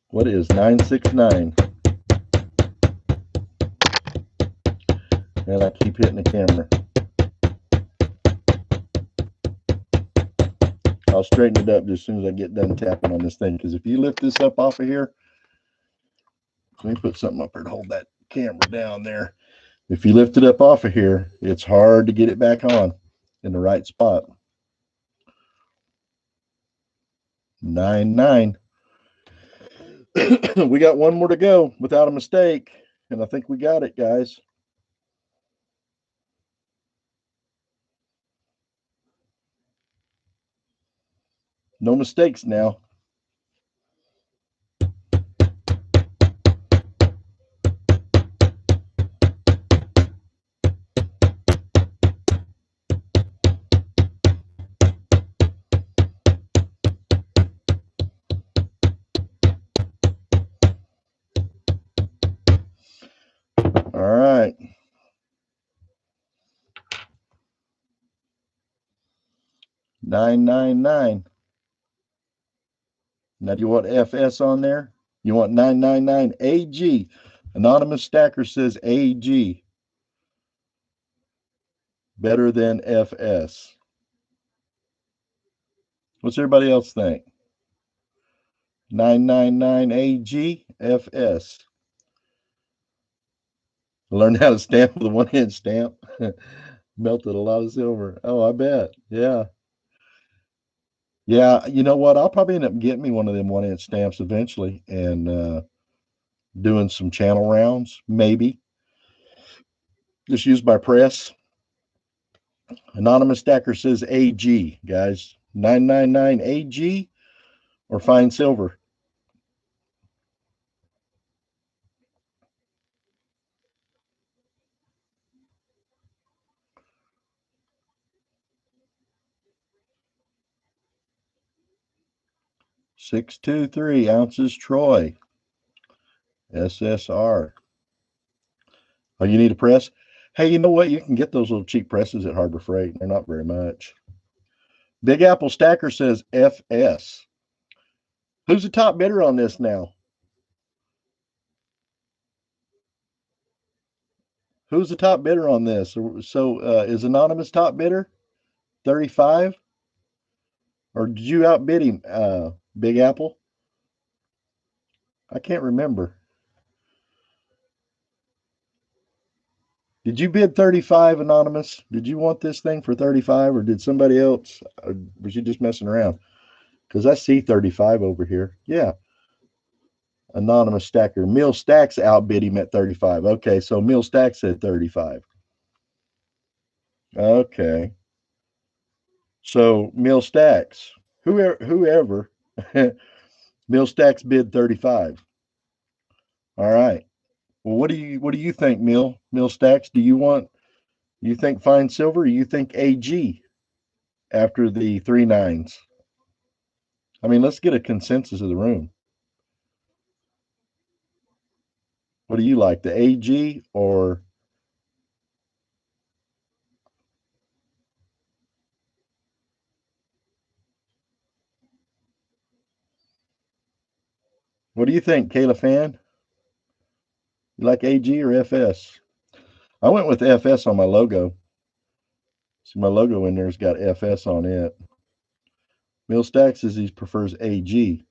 What is 969? And I keep hitting the camera. I'll straighten it up just as soon as I get done tapping on this thing. Because if you lift this up off of here, let me put something up here to hold that camera down there. If you lift it up off of here, it's hard to get it back on in the right spot. 9-9. We got one more to go without a mistake. And I think we got it, guys. No mistakes now. All right. Nine, nine, nine. Now, do you want FS on there? You want 999 AG. Anonymous Stacker says AG. Better than FS. What's everybody else think? 999 AG, FS. Learned how to stamp with a one-hand stamp. Melted a lot of silver. Oh, I bet. Yeah. Yeah, you know what? I'll probably end up getting me one of them one-hand stamps eventually and doing some channel rounds, maybe. Just use my press. Anonymous Stacker says AG, guys. 999 AG or fine silver. $623 Troy. SSR. Oh, you need a press? Hey, you know what? You can get those little cheap presses at Harbor Freight. They're not very much. Big Apple Stacker says FS. Who's the top bidder on this now? Who's the top bidder on this? So is Anonymous top bidder? 35? Or did you outbid him, Big Apple? I can't remember. Did you bid 35, Anonymous? Did you want this thing for 35 or did somebody else? Or was you just messing around? Because I see 35 over here. Yeah. Anonymous Stacker. Mill Stacks outbid him at 35. Okay, so Mill Stacks said 35. Okay. So Mill Stacks, whoever, Mill Stacks bid 35. All right. Well, what do you think, Mill Stacks? You think fine silver? Or you think AG after the 3 nines? I mean, let's get a consensus of the room. What do you like, the AG or what do you think, Kayla Fan? You like AG or FS? I went with FS on my logo. See, my logo in there's got FS on it. Mill Stacks says he prefers AG,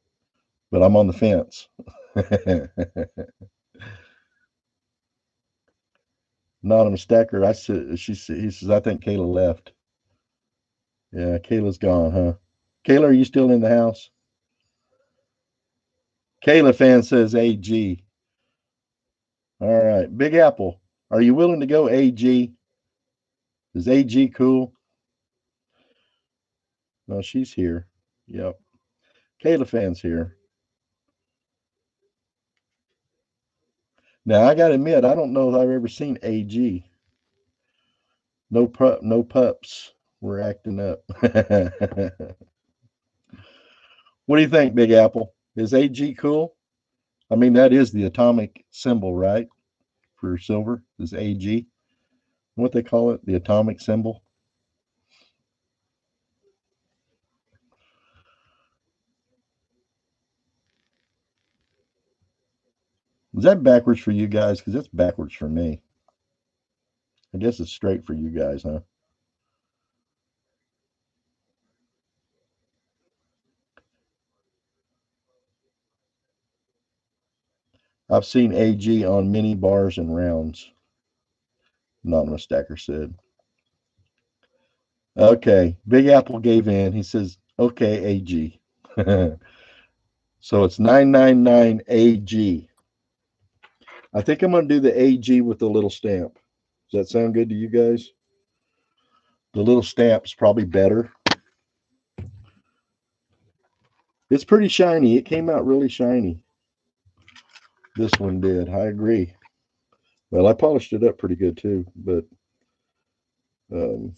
but I'm on the fence. Anonymous Stacker, he says I think Kayla left. Yeah, Kayla's gone, huh? Kayla, are you still in the house? Kayla Fan says AG. All right, Big Apple, are you willing to go AG? Is AG cool? No, she's here. Yep. Kayla Fan's here. Now I gotta admit, I don't know if I've ever seen AG. No pups. We're acting up. What do you think, Big Apple? Is AG cool? I mean, that is the atomic symbol, right? For silver is AG. What they call it, the atomic symbol. Is that backwards for you guys? Because it's backwards for me. I guess it's straight for you guys, huh? I've seen AG on many bars and rounds. Anonymous Stacker said. Okay, Big Apple gave in. He says, okay, AG. So it's 999 AG. I think I'm going to do the AG with the little stamp. Does that sound good to you guys? The little stamp's probably better. It's pretty shiny. It came out really shiny. This one did. I agree. Well, I polished it up pretty good too, but um,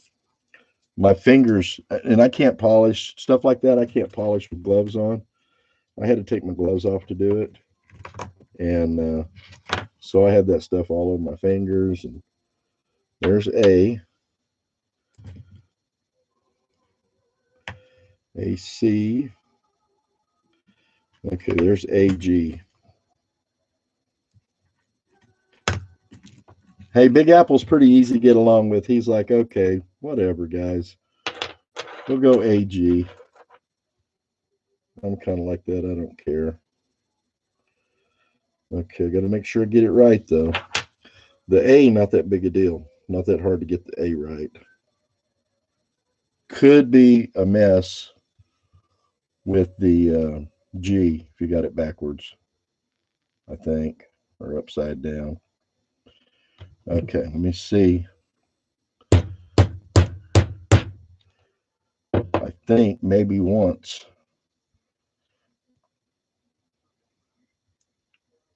my fingers, and I can't polish stuff like that. I can't polish with gloves on. I had to take my gloves off to do it. And so I had that stuff all over my fingers. And there's AC. Okay, there's AG. Hey, Big Apple's pretty easy to get along with. He's like, okay, whatever, guys. We'll go AG. I'm kind of like that. I don't care. Okay, got to make sure I get it right, though. The A, not that big a deal. Not that hard to get the A right. Could be a mess with the G if you got it backwards, I think, or upside down. Okay, let me see. I think maybe once.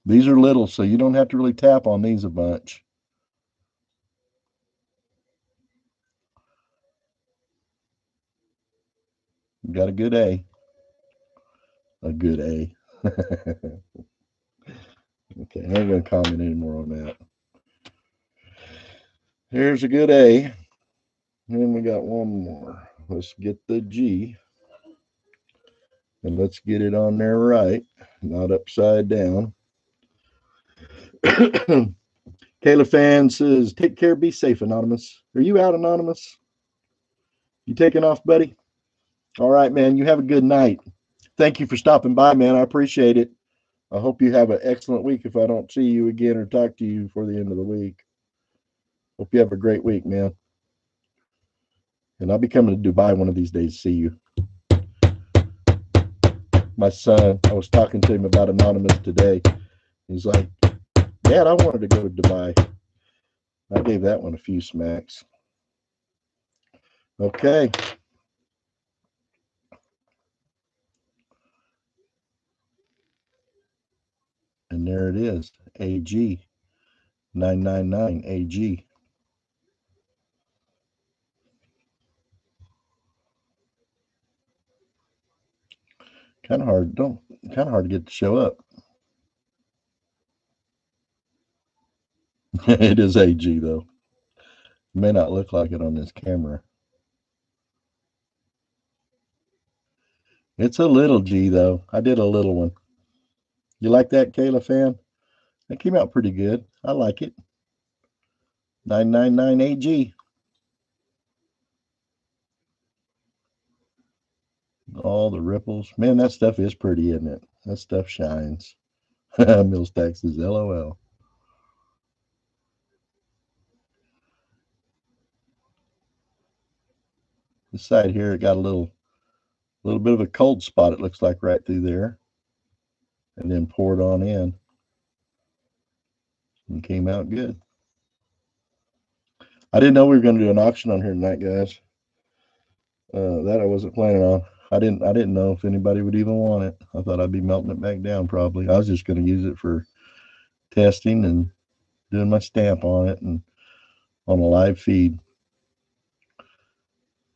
These are little, so you don't have to really tap on these a bunch. You got a good A. A good A. Okay, I ain't going to comment anymore on that. Here's a good A. And we got one more. Let's get the G. And let's get it on there right, not upside down. Kayla Fan says, take care, be safe, Anonymous. Are you out, Anonymous? You taking off, buddy? All right, man. You have a good night. Thank you for stopping by, man. I appreciate it. I hope you have an excellent week if I don't see you again or talk to you before the end of the week. Hope you have a great week, man. And I'll be coming to Dubai one of these days to see you. my son, I was talking to him about Anonymous today. He's like, Dad, I wanted to go to Dubai. I gave that one a few smacks. Okay. And there it is, AG 999 AG. Kind of hard, to get to show up. It is AG though. It may not look like it on this camera. It's a little G though. I did a little one. You like that, Kayla fan? That came out pretty good. I like it. 999 AG. All the ripples. Man, that stuff is pretty, isn't it? That stuff shines. Mills taxes, LOL. This side here, it got a little bit of a cold spot, it looks like, right through there. And then poured on in. And came out good. I didn't know we were going to do an auction on here tonight, guys. That I wasn't planning on. I didn't know if anybody would even want it. I thought I'd be melting it back down probably. I was just going to use it for testing and doing my stamp on it and on a live feed.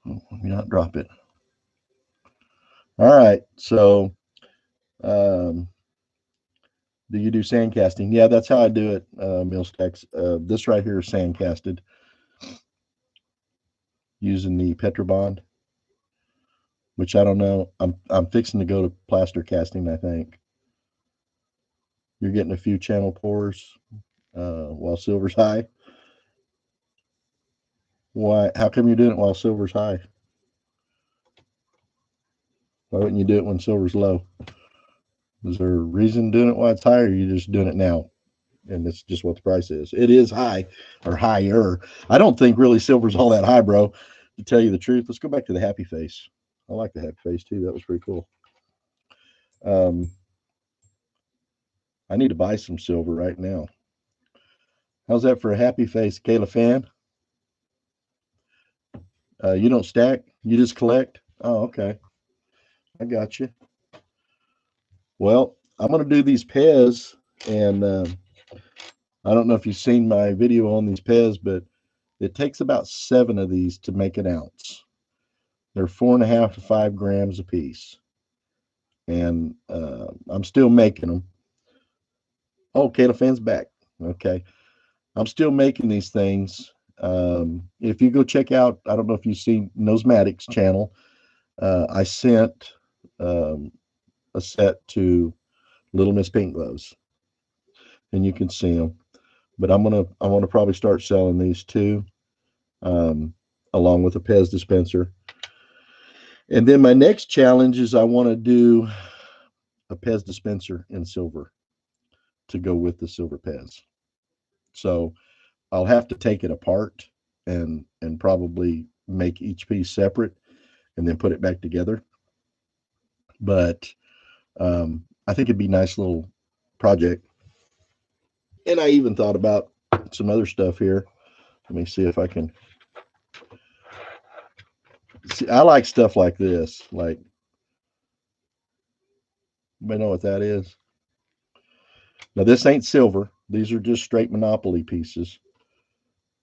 Oh, let me not drop it. All right, so do you do sand casting? Yeah, that's how I do it, Millstacks. This right here is sand casted using the Petrobond, which I don't know. I'm fixing to go to plaster casting, I think. You're getting a few channel pours while silver's high. Why? How come you're doing it while silver's high? Why wouldn't you do it when silver's low? Is there a reason doing it while it's high, or are you just doing it now? And it's just what the price is. It is high or higher. I don't think really silver's all that high, bro. To tell you the truth, let's go back to the happy face. I like the happy face too. That was pretty cool. I need to buy some silver right now. How's that for a happy face, Kayla fan? You don't stack, you just collect. Oh, okay. I got you. Well, I'm going to do these Pez, and I don't know if you've seen my video on these Pez, but it takes about 7 of these to make an ounce. They're 4.5 to 5 grams a piece, and I'm still making them. Oh, Kayla fan's back. Okay, I'm still making these things. If you go check out, I don't know if you've seen Nosematic's channel. I sent a set to Little Miss Pink Gloves, and you can see them. But I want to probably start selling these too, along with a Pez dispenser. And then my next challenge is I want to do a Pez dispenser in silver to go with the silver Pez. So I'll have to take it apart and probably make each piece separate and then put it back together. But I think it'd be a nice little project. And I even thought about some other stuff here. Let me see if I can. See, I like stuff like this. Like, you know what that is? Now, this ain't silver. These are just straight Monopoly pieces.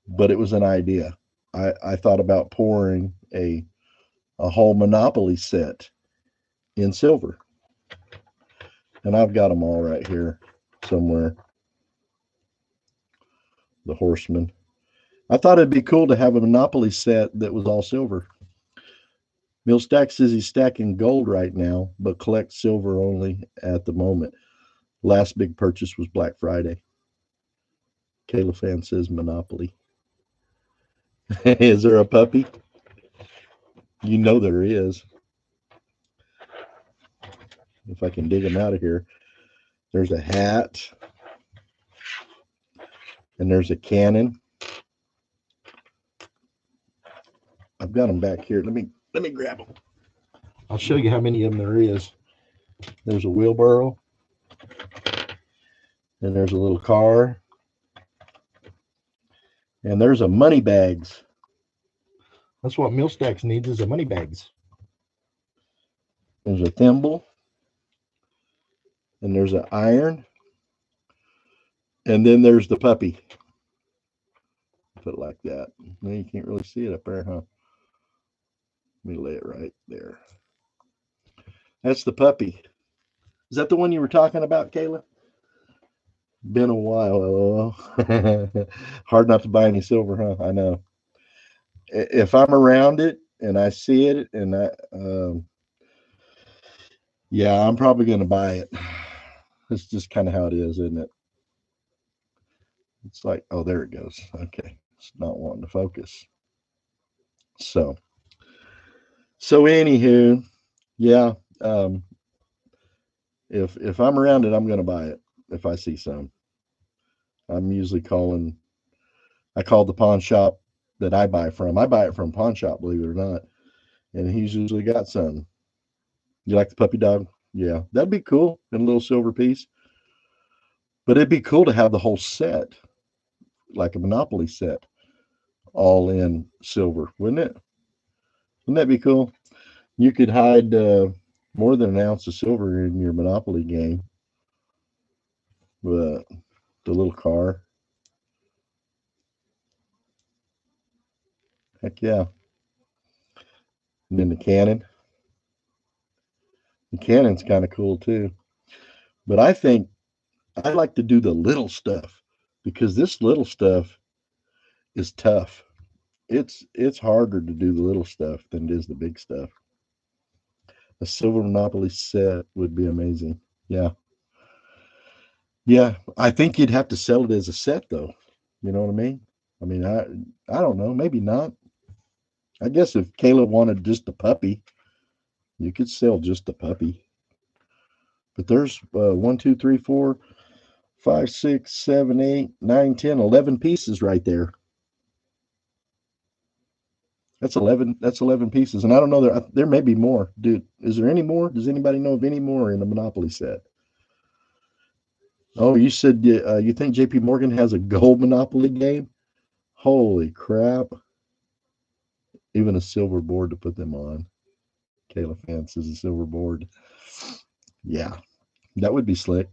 But it was an idea. I thought about pouring a whole Monopoly set in silver. And I've got them all right here somewhere. The Horseman. I thought it'd be cool to have a Monopoly set that was all silver. Millstack says he's stacking gold right now, but collects silver only at the moment. Last big purchase was Black Friday. Kayla fan says Monopoly. Is there a puppy? You know there is. If I can dig him out of here. There's a hat. And there's a cannon. I've got them back here. Let me grab them. I'll show you how many of them there is. There's a wheelbarrow. And there's a little car. And there's a money bags. That's what Meal Stacks needs, is a money bags. There's a thimble. And there's an iron. And then there's the puppy. Put it like that. Now you can't really see it up there, huh? Let me lay it right there. That's the puppy. Is that the one you were talking about, Kayla? Been a while. Hard not to buy any silver, huh? I know. If I'm around it and I see it, and yeah, I'm probably going to buy it. It's just kind of how it is, isn't it? It's like, oh, there it goes. Okay, it's not wanting to focus. So anywho, yeah. If I'm around it, I'm going to buy it if I see some. I'm usually calling. I called the pawn shop that I buy from. I buy it from pawn shop, believe it or not, and he's usually got some. You like the puppy dog? Yeah, that'd be cool in a little silver piece. But it'd be cool to have the whole set, like a Monopoly set, all in silver, wouldn't it? Wouldn't that be cool? You could hide more than an ounce of silver in your Monopoly game. But the little car, heck yeah. And then the cannon. The cannon's kind of cool too. But I think I like to do the little stuff because this little stuff is tough. It's harder to do the little stuff than it is the big stuff. A silver Monopoly set would be amazing. Yeah. Yeah. I think you'd have to sell it as a set though. You know what I mean? I mean, I don't know. Maybe not. I guess if Caleb wanted just the puppy, you could sell just the puppy. But there's 1, 2, 3, 4, 5, 6, 7, 8, 9, 10, 11 pieces right there. That's 11. That's 11 pieces, and I don't know. There may be more. Dude, is there any more? Does anybody know of any more in the Monopoly set? Oh, you said you think J.P. Morgan has a gold Monopoly game? Holy crap! Even a silver board to put them on. Kayla Fance is a silver board. Yeah, that would be slick.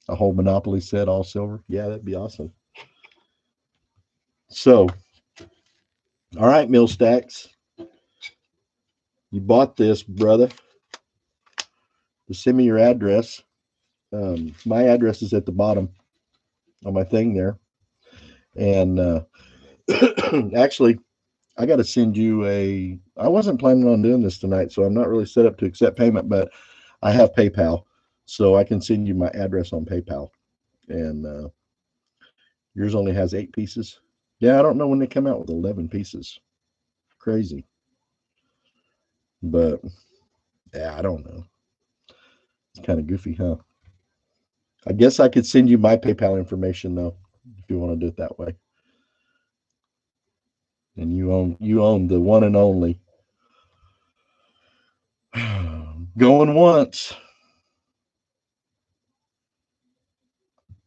A whole Monopoly set, all silver. Yeah, that'd be awesome. So, all right, Mill Stacks. You bought this, brother. Just send me your address. My address is at the bottom on my thing there. And actually, I got to send you I wasn't planning on doing this tonight, so I'm not really set up to accept payment, but I have PayPal, so I can send you my address on PayPal. And yours only has 8 pieces. Yeah, I don't know when they come out with 11 pieces. Crazy. But yeah, I don't know. It's kind of goofy, huh? I guess I could send you my PayPal information though, if you want to do it that way. And you own the one and only. Going once.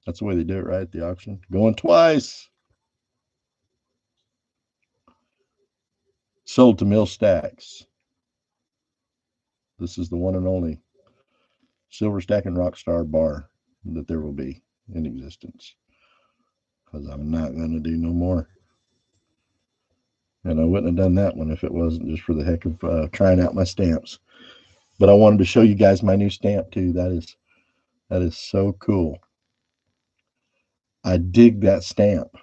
That's the way they do it, right? At the auction. Going twice. Sold to Mill Stacks. This is the one and only Silver Stack and Rockstar bar that there will be in existence. Because I'm not going to do no more. And I wouldn't have done that one if it wasn't just for the heck of trying out my stamps. But I wanted to show you guys my new stamp too. That is so cool. I dig that stamp.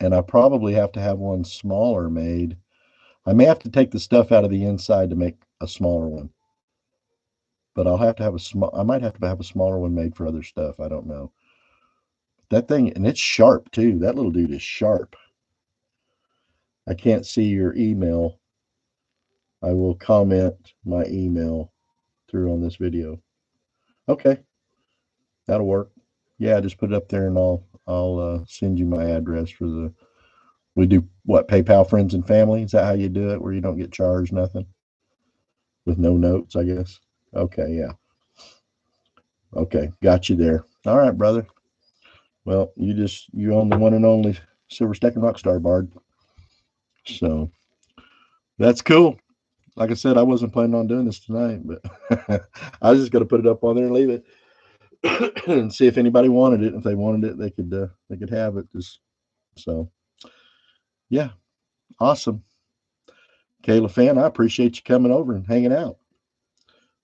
And I probably have to have one smaller made. I may have to take the stuff out of the inside to make a smaller one. But I'll have to have I might have to have a smaller one made for other stuff. I don't know. That thing, and it's sharp too. That little dude is sharp. I can't see your email. I will comment my email through on this video. Okay. That'll work. Yeah, just put it up there and I'll send you my address for we do what, PayPal friends and family? Is that how you do it, where you don't get charged nothing? With no notes, I guess. Okay, yeah. Okay, got you there. All right, brother. Well, you own the one and only Silver Stacking Rockstar Bard. So that's cool. Like I said, I wasn't planning on doing this tonight, but I was just going to put it up on there and leave it and see if anybody wanted it. If they wanted it, they could have it. Just so yeah, awesome. Kayla fan, I appreciate you coming over and hanging out.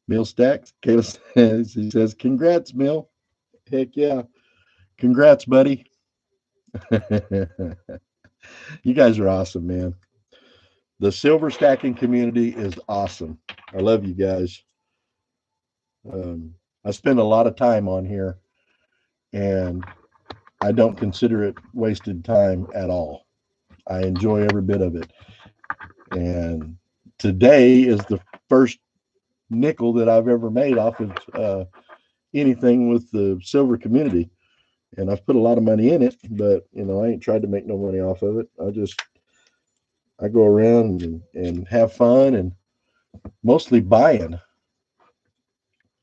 Mill Stacks, Kayla says, he says, congrats, Mill. Heck yeah. Congrats, buddy. You guys are awesome, man. The silver stacking community is awesome. I love you guys. I spend a lot of time on here, and I don't consider it wasted time at all. I enjoy every bit of it. And today is the first nickel that I've ever made off of anything with the silver community. And I've put a lot of money in it, but I ain't tried to make no money off of it. I go around and have fun and mostly buying.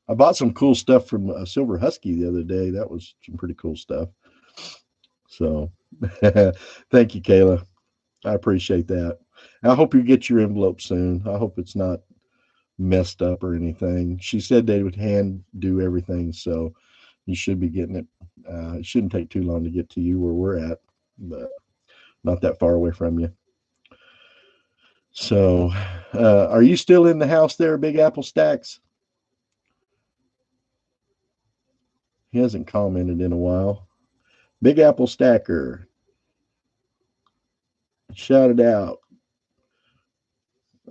I bought some cool stuff from Silver Husky the other day. That was some pretty cool stuff. So thank you, Kayla. I appreciate that. I hope you get your envelope soon. I hope it's not messed up or anything. She said they would hand do everything, so you should be getting it. It shouldn't take too long to get to you where we're at, but not that far away from you. So, are you still in the house there, Big Apple Stacks? He hasn't commented in a while. Big Apple Stacker, shout it out.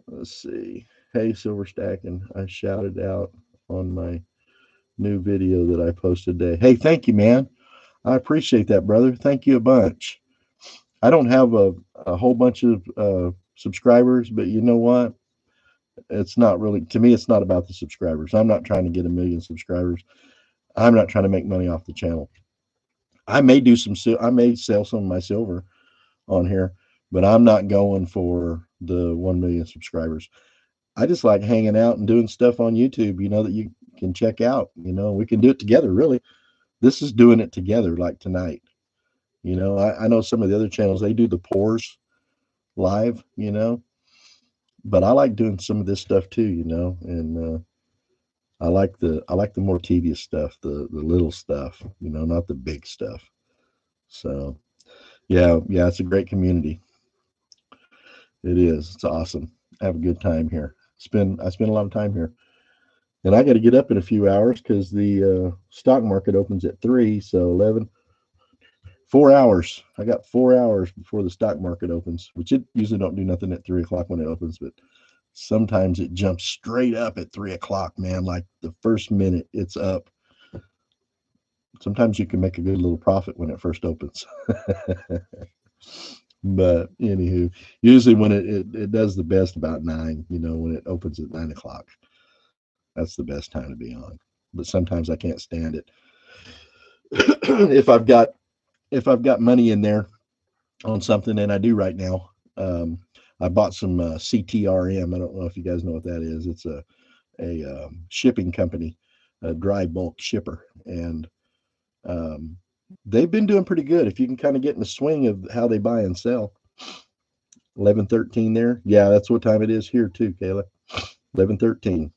Let's see. Hey, Silver Stacking, I shouted out on my new video that I posted today. Hey, thank you, man. I appreciate that, brother. Thank you a bunch. I don't have a whole bunch of subscribers, but you know what? It's not really, to me, it's not about the subscribers. I'm not trying to get 1 million subscribers. I'm not trying to make money off the channel. I may sell some of my silver on here, but I'm not going for the 1 million subscribers. I just like hanging out and doing stuff on YouTube, that you can check out. We can do it together, really. This is doing it together, like tonight. I know some of the other channels, they do the pours live, but I like doing some of this stuff too, and I like the more tedious stuff, the little stuff, not the big stuff. So yeah, it's a great community. It is. It's awesome. I have a good time here. I spend a lot of time here, and I got to get up in a few hours because the stock market opens at 3. So 11, 4 hours. I got 4 hours before the stock market opens, which it usually don't do nothing at 3 o'clock when it opens, but sometimes it jumps straight up at 3 o'clock, man. Like the first minute it's up. Sometimes you can make a good little profit when it first opens. But anywho, usually when it does the best about 9, when it opens at 9 o'clock. That's the best time to be on. But sometimes I can't stand it. if I've got if I've got money in there on something, and I do right now. I bought some CTRM. I don't know if you guys know what that is. It's a shipping company, a dry bulk shipper, and um, they've been doing pretty good. If you can kind of get in the swing of how they buy and sell. 11:13 there. Yeah, that's what time it is here too, Kayla. 11:13.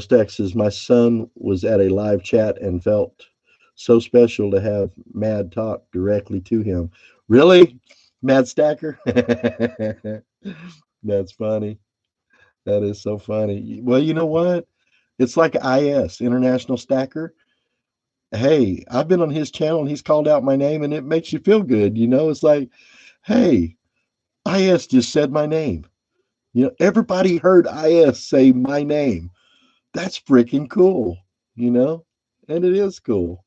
Stack says my son was at a live chat and felt so special to have Mad talk directly to him. Really, Mad Stacker? That's funny. That is so funny. Well, you know what? It's like IS, International Stacker. Hey, I've been on his channel and he's called out my name and it makes you feel good. It's like, hey, IS just said my name. Everybody heard IS say my name. That's freaking cool, and it is cool.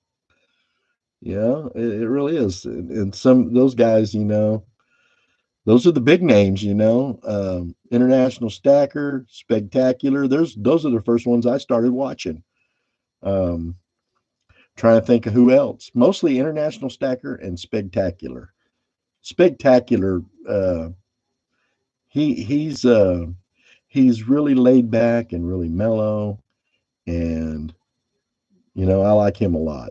It really is. And some those guys, those are the big names, International Stacker, Spectacular. Those are the first ones I started watching. Um, Trying to think of who else. Mostly International Stacker and Spectacular. Spectacular. He he's really laid back and really mellow, and I like him a lot.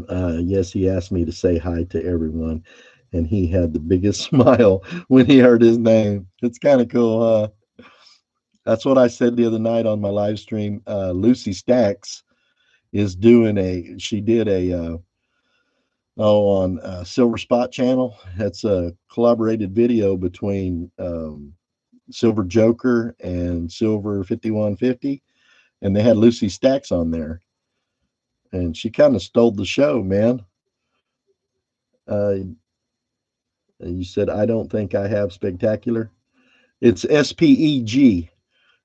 Yes, he asked me to say hi to everyone, and he had the biggest smile when he heard his name. It's kind of cool, huh? That's what I said the other night on my live stream. Lucy Stacks is doing she did on Silver Spot channel. That's a collaborated video between Silver Joker and Silver 5150, and they had Lucy Stacks on there, and she kind of stole the show, man. Uh, you said I don't think I have spectacular. It's SPEG,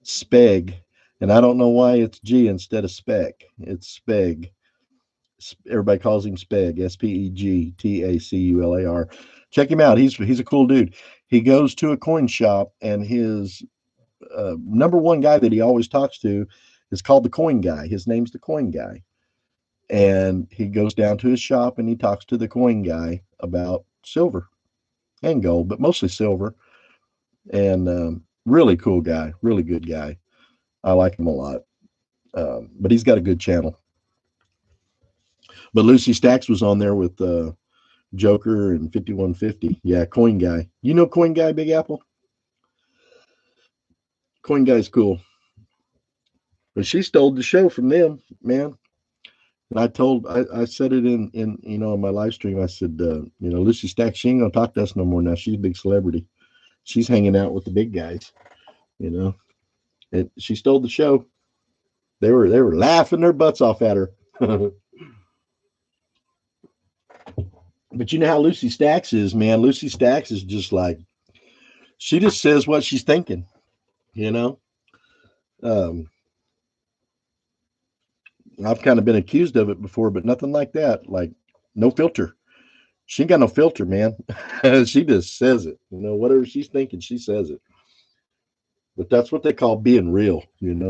Speg, and I don't know why it's G instead of spec. It's Speg. Everybody calls him Speg, SPEGTACULAR. Check him out. He's a cool dude. He goes to a coin shop, and his number one guy that he always talks to is called the Coin Guy. His name's the Coin Guy, and he goes down to his shop and he talks to the Coin Guy about silver and gold, but mostly silver. And really cool guy, really good guy. I like him a lot. But he's got a good channel. But Lucy Stacks was on there with Joker and 5150. Yeah, Coin Guy. You know Coin Guy, Big Apple? Coin Guy's cool. But she stole the show from them, man. And I said it in in my live stream. I said, Lucy Stacks, she ain't gonna talk to us no more now. She's a big celebrity. She's hanging out with the big guys. You know, she stole the show. They were laughing their butts off at her. But you know how Lucy Stacks is, man. Lucy Stacks is just like, she just says what she's thinking. You know, um, I've kind of been accused of it before, but nothing like that. Like, no filter. She ain't got no filter, man. She just says it. Whatever she's thinking, she says it. But that's what they call being real.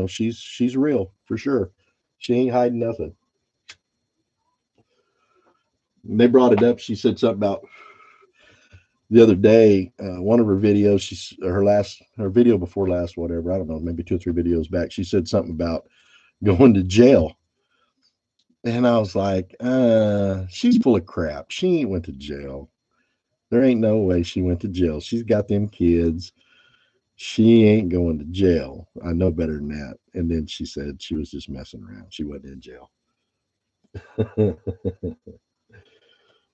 She's real for sure. She ain't hiding nothing. They brought it up. She said something about the other day, one of her videos. Her video before last, whatever. I don't know, maybe 2 or 3 videos back. She said something about going to jail, and I was like, she's full of crap. She ain't went to jail. There ain't no way she went to jail. She's got them kids. She ain't going to jail. I know better than that. And then she said she was just messing around. She wasn't in jail.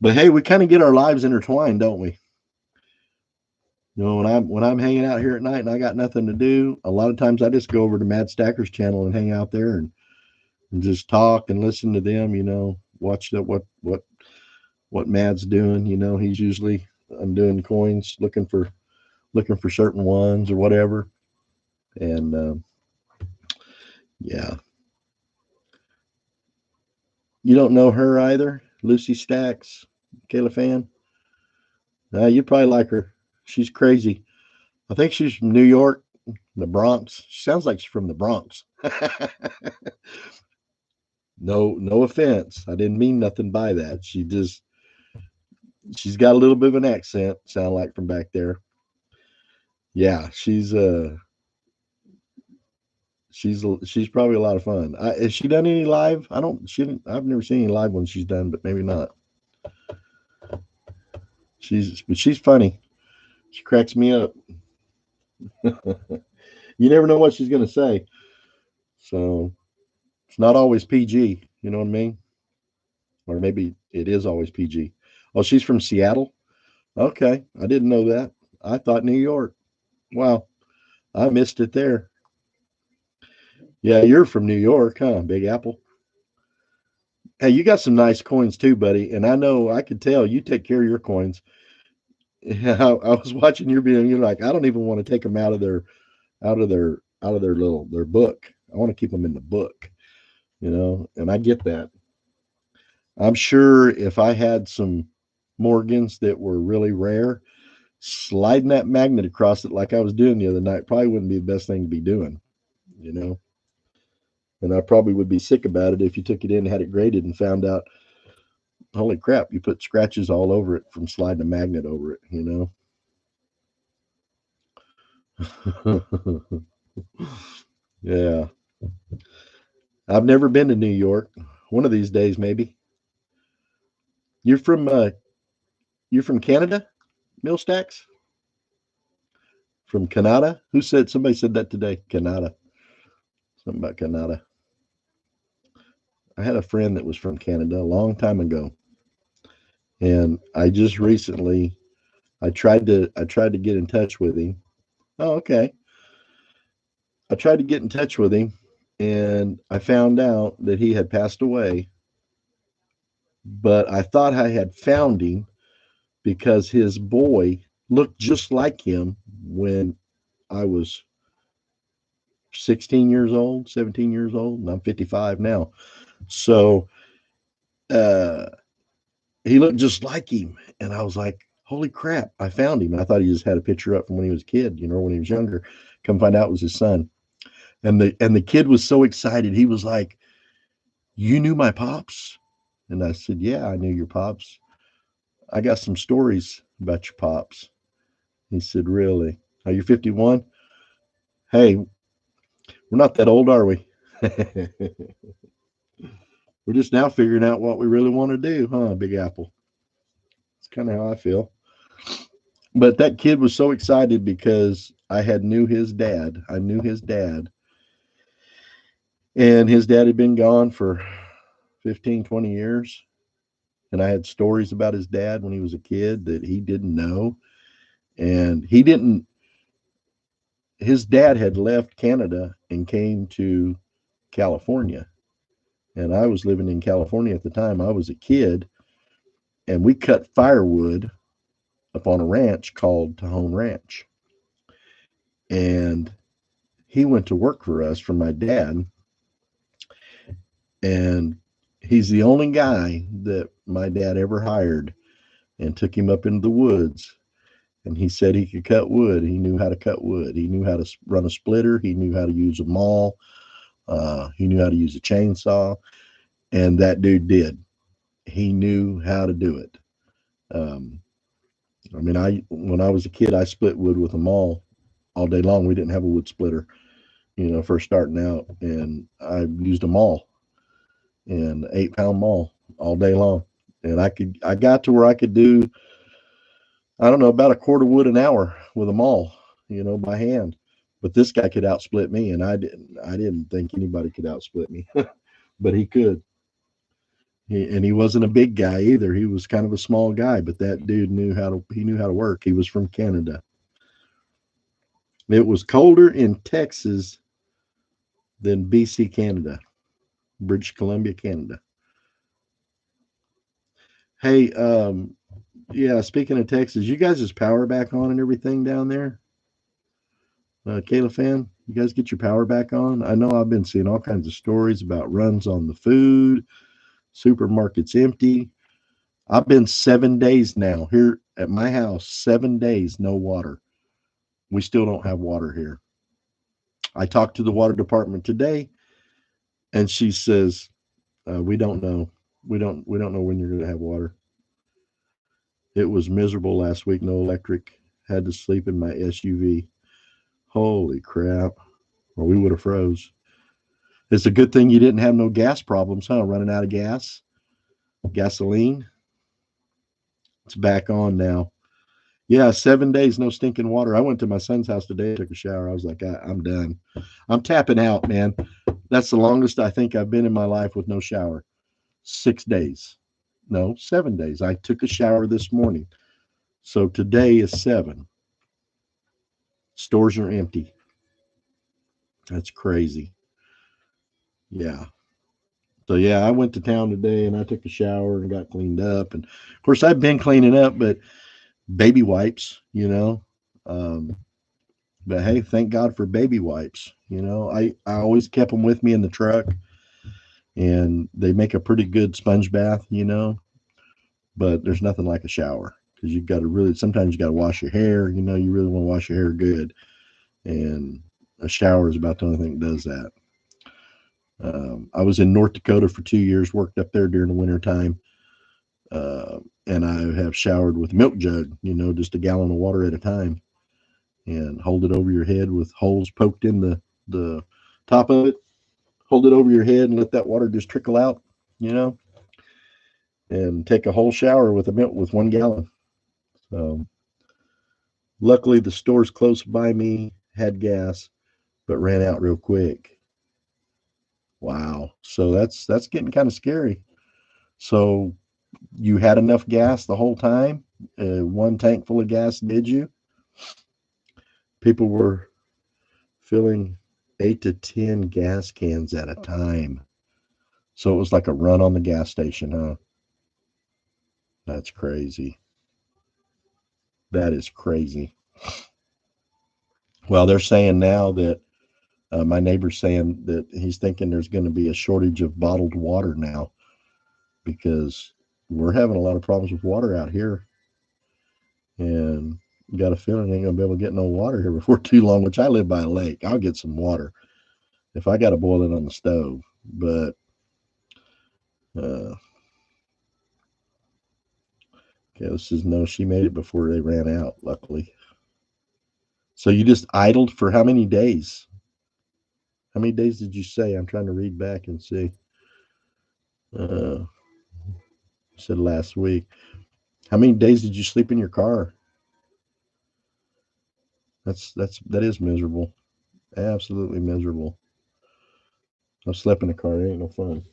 But hey, we kind of get our lives intertwined, don't we? When I'm hanging out here at night and I got nothing to do, a lot of times I just go over to Mad Stacker's channel and hang out there and just talk and listen to them. Watch what Mad's doing. He's usually undoing coins, looking for certain ones or whatever. And yeah, you don't know her either, Lucy Stacks, Kayla fan. You probably like her. She's crazy. I think she's from New York, the Bronx. She sounds like she's from the Bronx. No offense. I didn't mean nothing by that. She's got a little bit of an accent, sound like from back there. Yeah, she's probably a lot of fun. Has she done any live? I don't. She didn't. I've never seen any live ones she's done, but maybe not. She's funny. She cracks me up. You never know what she's gonna say, so it's not always PG. You know what I mean? Or maybe it is always PG. Oh, she's from Seattle. Okay, I didn't know that. I thought New York. Wow, I missed it there. Yeah, you're from New York, huh, Big Apple? Hey, you got some nice coins too, buddy. And I know I could tell you take care of your coins. I was watching your video. And you're like, I don't even want to take them out of their book. I want to keep them in the book, And I get that. I'm sure if I had some Morgans that were really rare, sliding that magnet across it like I was doing the other night probably wouldn't be the best thing to be doing, you know. And I probably would be sick about it if you took it in and had it graded and found out, holy crap, you put scratches all over it from sliding a magnet over it, Yeah. I've never been to New York. One of these days, maybe. You're from uh, you're from Canada, Millstacks? From Canada? Who said? Somebody said that today. Canada. Something about Canada. I had a friend that was from Canada a long time ago, and I just recently I tried to get in touch with him. Oh, okay. I tried to get in touch with him, and I found out that he had passed away. But I thought I had found him because his boy looked just like him when I was 16 years old, 17 years old, and I'm 55 now. So uh, he looked just like him. And I was like, holy crap, I found him. And I thought he just had a picture up from when he was a kid, when he was younger. Come find out it was his son. And the kid was so excited. He was like, "You knew my pops?" And I said, "Yeah, I knew your pops. I got some stories about your pops." He said, "Really? Are you 51? Hey, we're not that old, are we?" We're just now figuring out what we really want to do, huh, Big Apple? It's kind of how I feel. But that kid was so excited because I had knew his dad. I knew his dad. And his dad had been gone for 15, 20 years. And I had stories about his dad when he was a kid that he didn't know. And he didn't, his dad had left Canada and came to California. And I was living in California at the time. I was a kid, and we cut firewood up on a ranch called Tajon Ranch. And he went to work for us for my dad. And he's the only guy that my dad ever hired and took him up into the woods. And he said he could cut wood. He knew how to cut wood. He knew how to run a splitter. He knew how to use a maul. He knew how to use a chainsaw. And that dude did. He knew how to do it. Um, I mean, when I was a kid, I split wood with a maul all day long. We didn't have a wood splitter, first starting out, and I used a maul, and 8 pound maul all day long. And I got to where I could do, I don't know, about a quarter wood an hour with a maul, by hand. But this guy could outsplit me, and I didn't think anybody could outsplit me, but he could. And he wasn't a big guy either. He was kind of a small guy, but that dude knew how to work. He was from Canada. It was colder in Texas than BC, Canada, British Columbia, Canada. Hey, yeah, speaking of Texas, you guys' is power back on and everything down there? Kayla fan, you guys get your power back on? I know I've been seeing all kinds of stories about runs on the food, supermarkets empty. I've been 7 days now here at my house, 7 days, no water. We still don't have water here. I talked to the water department today, and she says, "We don't know. We don't know when you're going to have water." It was miserable last week. No electric. Had to sleep in my SUV. Holy crap! Or we would have froze. It's a good thing you didn't have no gas problems, huh? Running out of gas, gasoline. It's back on now. Yeah, 7 days, no stinking water. I went to my son's house today, took a shower. I was like, I'm done. I'm tapping out, man. That's the longest I think I've been in my life with no shower. 6 days. No, 7 days. I took a shower this morning. So today is 7. Stores are empty. That's crazy. Yeah. So yeah, I went to town today and I took a shower and got cleaned up. And of course, I've been cleaning up, but baby wipes, Um, but hey, thank God for baby wipes. I always kept them with me in the truck, and they make a pretty good sponge bath. But there's nothing like a shower because you've got to really, sometimes you got to wash your hair. You really want to wash your hair good, and a shower is about the only thing that does that. I was in North Dakota for 2 years, worked up there during the winter time, and I have showered with a milk jug, just a gallon of water at a time. and hold it over your head with holes poked in the top of it. Hold it over your head and let that water just trickle out, you know, and take a whole shower with with 1 gallon. So luckily the stores close by me had gas, but ran out real quick. Wow. So that's getting kind of scary. So you had enough gas the whole time? One tank full of gas, did you? People were filling 8 to 10 gas cans at a time. So it was like a run on the gas station, huh? That's crazy. That is crazy. Well, they're saying now that my neighbor's saying that he's thinking there's going to be a shortage of bottled water now because we're having a lot of problems with water out here. And got a feeling I ain't going to be able to get no water here before too long, which I live by a lake. I'll get some water if I got to boil it on the stove. But uh, okay, this is no, she made it before they ran out, luckily. So you just idled for how many days? How many days did you say? I'm trying to read back and see. Uh, said last week. How many days did you sleep in your car? That is miserable. Absolutely miserable. I've slept in a car. It ain't no fun.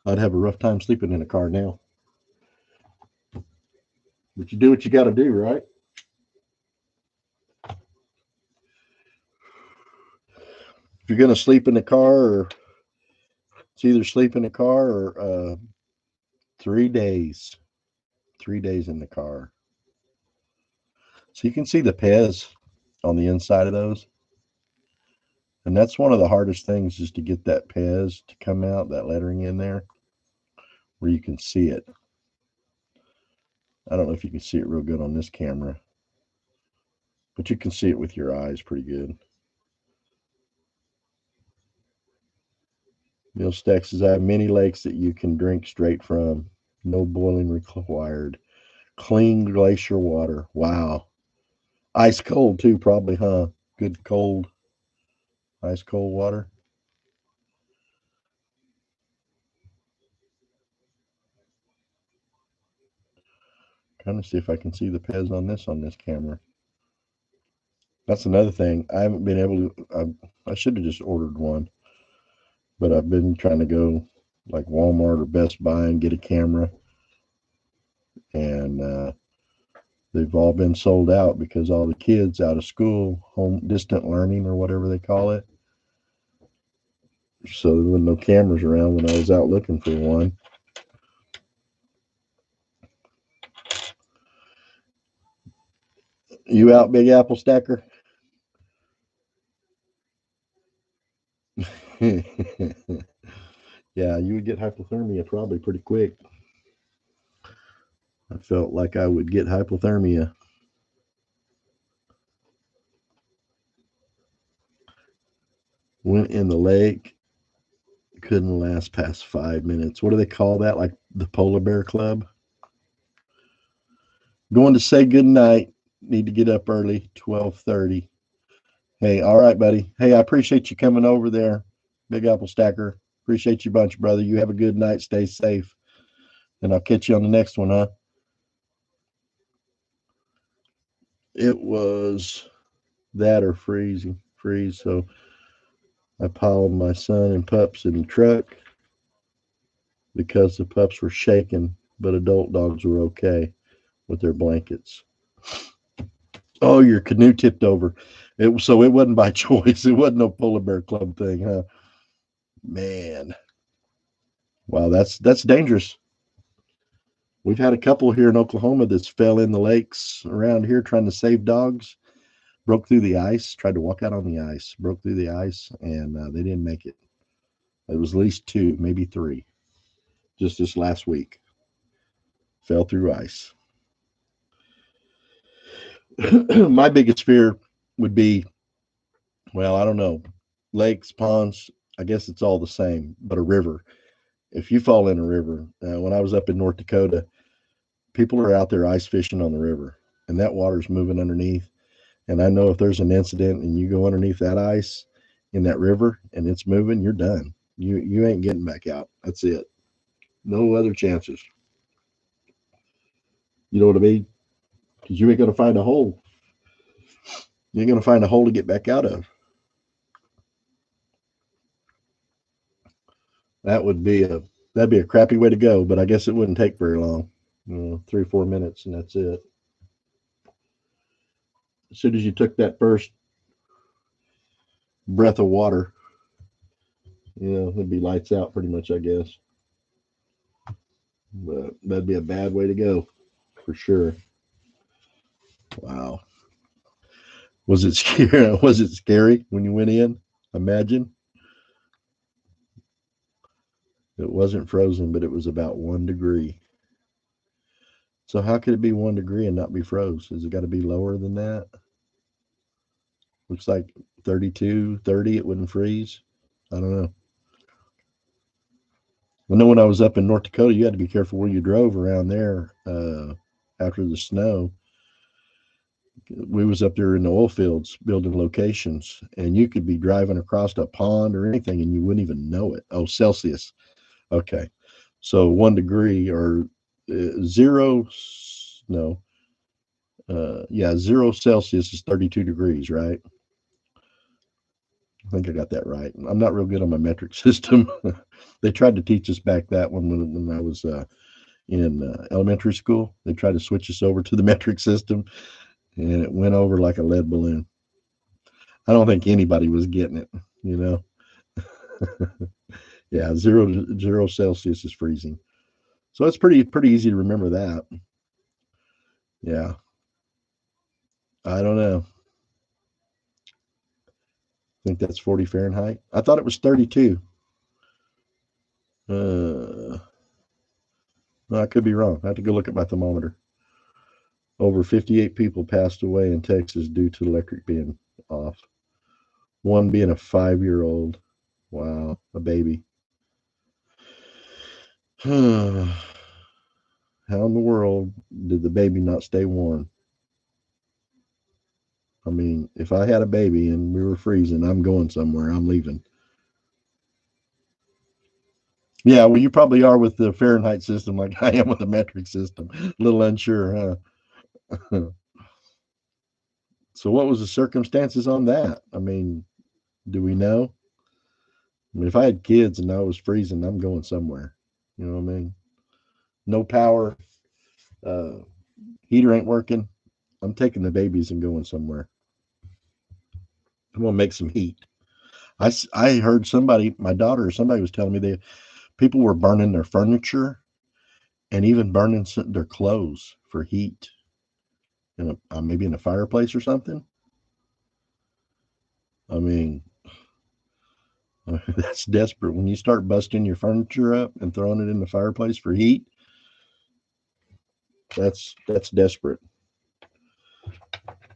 I'd have a rough time sleeping in a car now. But you do what you got to do, right? If you're gonna sleep in the car, or it's either sleep in the car or 3 days. 3 days in the car. So you can see the Pez on the inside of those. And that's one of the hardest things is to get that Pez to come out, that lettering in there, where you can see it. I don't know if you can see it real good on this camera, but you can see it with your eyes pretty good. Neil Stack says, I have many lakes that you can drink straight from. No boiling required. Clean glacier water. Wow. Ice cold too, probably, huh? Good cold, ice cold water. Trying to see if I can see the Pez on this camera. That's another thing. I haven't been able to. I should have just ordered one, but I've been trying to go like Walmart or Best Buy and get a camera, and they've all been sold out because all the kids out of school, home distant learning or whatever they call it. So there were no cameras around when I was out looking for one. You out, Big Apple Stacker? Yeah, you would get hypothermia probably pretty quick. I felt like I would get hypothermia. Went in the lake, couldn't last past 5 minutes. What do they call that? Like the Polar Bear Club? Going to say good night. Need to get up early, 12:30. Hey, all right, buddy. Hey, I appreciate you coming over there, Big Apple Stacker. Appreciate you bunch, brother. You have a good night. Stay safe. And I'll catch you on the next one, huh? It was that or freeze. So I piled my son and pups in the truck because the pups were shaking, but adult dogs were okay with their blankets. Oh, your canoe tipped over. So it wasn't by choice. It wasn't no polar bear club thing, huh? Man, wow, that's dangerous. We've had a couple here in Oklahoma that's fell in the lakes around here trying to save dogs. Broke through the ice, tried to walk out on the ice, broke through the ice, and they didn't make it. It was at least two, maybe three, just this last week. Fell through ice. My biggest fear would be, well, I don't know, lakes, ponds. I guess it's all the same, but a river. If you fall in a river, when I was up in North Dakota, people are out there ice fishing on the river. and that water's moving underneath. And I know if there's an incident and you go underneath that ice in that river and it's moving, you're done. You ain't getting back out. That's it. No other chances. You know what I mean? Because you ain't gonna find a hole. You ain't gonna find a hole to get back out of. That would be a that'd be a crappy way to go. But I guess it wouldn't take very long. 3 or 4 minutes, and that's it. As soon as you took that first breath of water, it'd be lights out pretty much, I guess. But that'd be a bad way to go for sure. Wow. Was it scary? Was it scary when you went in? Imagine it wasn't frozen, but it was about 1 degree. So how could it be 1 degree and not be froze? Has it got to be lower than that? Looks like 32, 30. It wouldn't freeze. I don't know. I know when I was up in North Dakota, you had to be careful where you drove around there after the snow. We was up there in the oil fields building locations, and you could be driving across a pond or anything, and you wouldn't even know it. Oh, Celsius. Okay, so 1 degree or zero. No, yeah, 0 Celsius is 32 degrees, right? I think I got that right. I'm not real good on my metric system. They tried to teach us back that when I was in elementary school. They tried to switch us over to the metric system, and it went over like a lead balloon. I don't think anybody was getting it, you know. Yeah, zero Celsius is freezing. So it's pretty easy to remember that. Yeah, I don't know. I think that's 40 Fahrenheit. I thought it was 32. Uh, no, I could be wrong. I have to go look at my thermometer. Over 58 people passed away in Texas due to electric being off. One being a 5-year-old. Wow, a baby. How in the world did the baby not stay warm? I mean, if I had a baby and we were freezing, I'm going somewhere. I'm leaving. Yeah, well, you probably are with the Fahrenheit system like I am with the metric system. A little unsure, huh? So, what was the circumstances on that? I mean, do we know? I mean, if I had kids and I was freezing, I'm going somewhere. You know what I mean? No power, uh, heater ain't working. I'm taking the babies and going somewhere. I'm gonna make some heat. I heard somebody, my daughter or somebody was telling me they people were burning their furniture and even burning their clothes for heat in maybe in a fireplace or something. I mean, that's desperate. When you start busting your furniture up and throwing it in the fireplace for heat, that's desperate.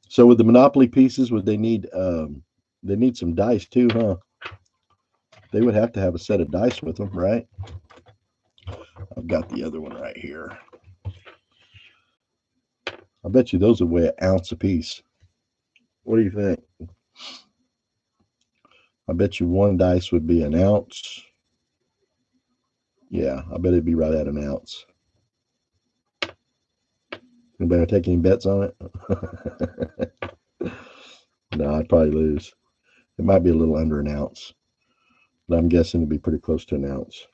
So with the Monopoly pieces, would they need some dice too, huh? They would have to have a set of dice with them, right? I've got the other one right here. I bet you those would weigh an ounce apiece. What do you think? I bet you one dice would be an ounce. Yeah, I bet it'd be right at an ounce. Anybody take any bets on it? No, I'd probably lose. It might be a little under an ounce, but I'm guessing it'd be pretty close to an ounce.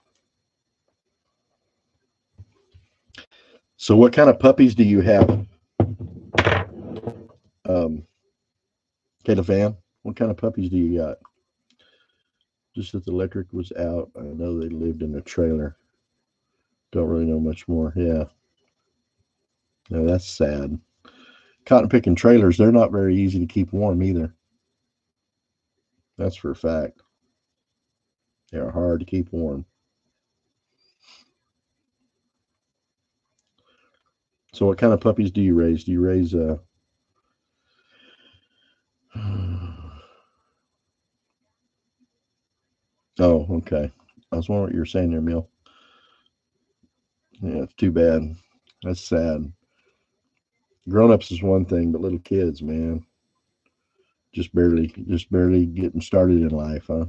So, what kind of puppies do you have? Um, Kayla Van, what kind of puppies do you got? Just that the electric was out. I know they lived in a trailer. Don't really know much more. Yeah, no, that's sad. Cotton picking trailers, they're not very easy to keep warm either. That's for a fact. They are hard to keep warm. So, what kind of puppies do you raise? Do you raise Oh, okay. I was wondering what you were saying there, Mill. Yeah, it's too bad. That's sad. Grown-ups is one thing, but little kids, man, just barely getting started in life, huh?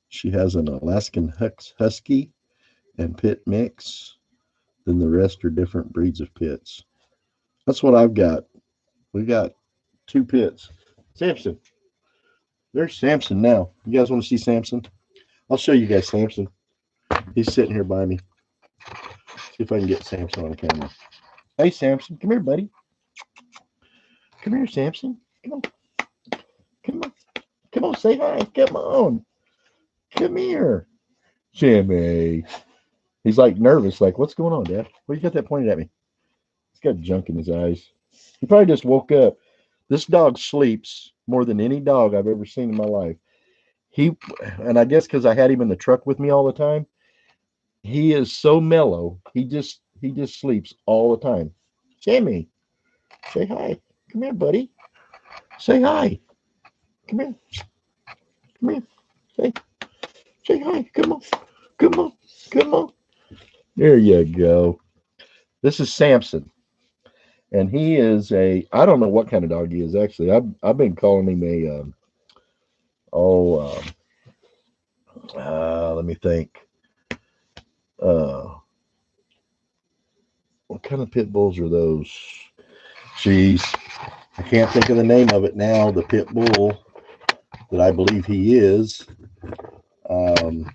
She has an Alaskan Husky and Pit mix. Then the rest are different breeds of pits. That's what I've got. We got two pits. Samson. There's Samson now. You guys want to see Samson? I'll show you guys Samson. He's sitting here by me. See if I can get Samson on camera. Hey, Samson. Come here, buddy. Come here, Samson. Come on. Come on. Come on. Say hi. Come on. Come here. Jimmy. He's like nervous. Like, what's going on, Dad? What you got that pointed at me? He's got junk in his eyes. He probably just woke up. This dog sleeps more than any dog I've ever seen in my life. He, and I guess because I had him in the truck with me all the time, he is so mellow. He just sleeps all the time. Sammy, say hi. Come here, buddy. Say hi. Come here. Come here. Say say hi. Come on. Come on. Come on. There you go. This is Samson, and he is a. I don't know what kind of dog he is actually. I've been calling him a. Oh, let me think. Uh, what kind of pit bulls are those? Jeez, I can't think of the name of it now. The pit bull that I believe he is. Um,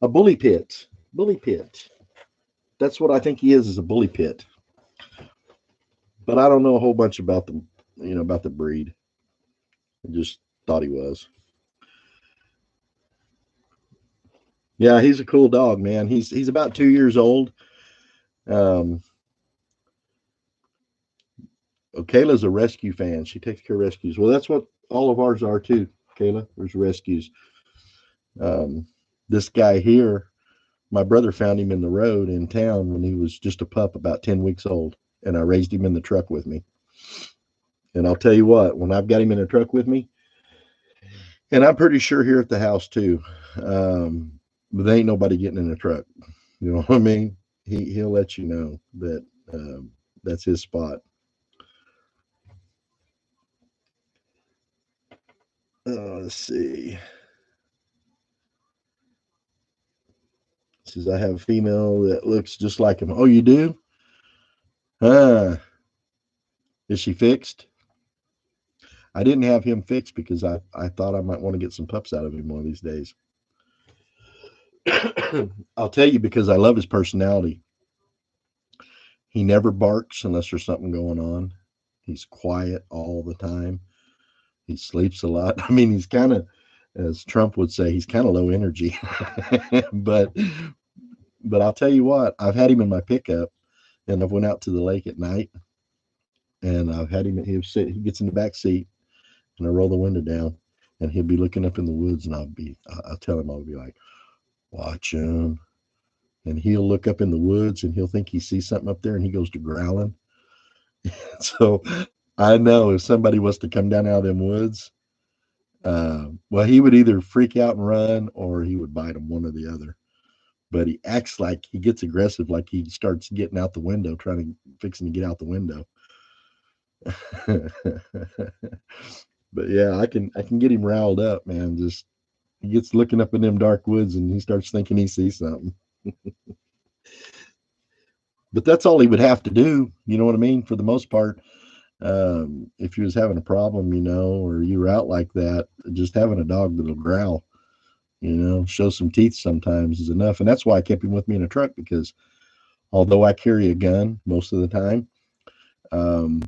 a bully pit. Bully pit. That's what I think he is a bully pit. But I don't know a whole bunch about the, about the breed. I just thought he was. Yeah, he's a cool dog, man. He's about 2 years old. Um, Kayla's a rescue fan. She takes care of rescues. Well, that's what all of ours are too, Kayla. There's rescues. Um, this guy here, my brother found him in the road in town when he was just a pup, about 10 weeks old, and I raised him in the truck with me. And I'll tell you what, when I've got him in a truck with me, and I'm pretty sure here at the house too, but there ain't nobody getting in the truck. You know what I mean? He'll let you know that that's his spot. Let's see. Says I have a female that looks just like him. Oh, you do? Huh? Is she fixed? I didn't have him fixed because I thought I might want to get some pups out of him one of these days. I'll tell you because I love his personality. He never barks unless there's something going on. He's quiet all the time. He sleeps a lot. I mean, he's kind of, as Trump would say, he's kind of low energy. but but I'll tell you what, I've had him in my pickup, and I've went out to the lake at night, and I've had him. He gets in the back seat, and I roll the window down, and he'll be looking up in the woods, and I'll tell him, I'll be like, watch him, and he'll look up in the woods, and he'll think he sees something up there, and he goes to growling. So I know if somebody was to come down out of them woods, well, he would either freak out and run, or he would bite him, one or the other. But he acts like he gets aggressive, like he starts getting out the window, fixing to get out the window. But yeah, I can get him riled up, man. Just he gets looking up in them dark woods, and he starts thinking he sees something. But that's all he would have to do. You know what I mean? For the most part, if he was having a problem, or you were out like that, just having a dog that'll growl, show some teeth sometimes is enough. And that's why I kept him with me in a truck, because although I carry a gun most of the time, um,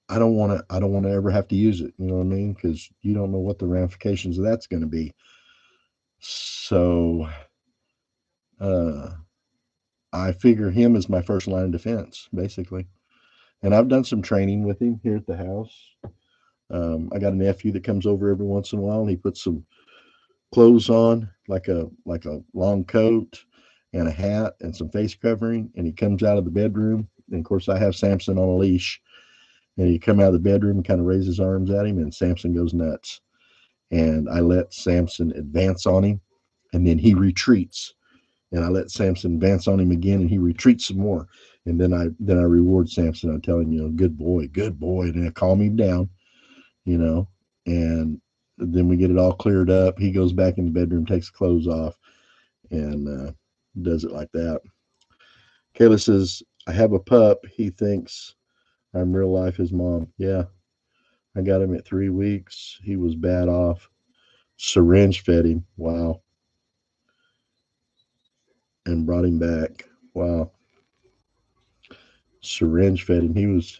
I don't want to ever have to use it. You know what I mean? Because you don't know what the ramifications of that's going to be. So uh, I figure him as my first line of defense, basically. And I've done some training with him here at the house. I got a nephew that comes over every once in a while, and he puts some clothes on, like a long coat and a hat and some face covering, and he comes out of the bedroom. And of course, I have Samson on a leash, and he come out of the bedroom and kind of raises his arms at him, and Samson goes nuts. And I let Samson advance on him, and then he retreats. And I let Samson advance on him again, and he retreats some more. And then I reward Samson. I tell him, good boy, and then I calm him down, you know, and then we get it all cleared up. He goes back in the bedroom, takes the clothes off, and does it like that. Kayla says, I have a pup. He thinks I'm real life his mom. Yeah, I got him at 3 weeks. He was bad off. Syringe fed him. Wow. And brought him back. Wow. Syringe fed him. He was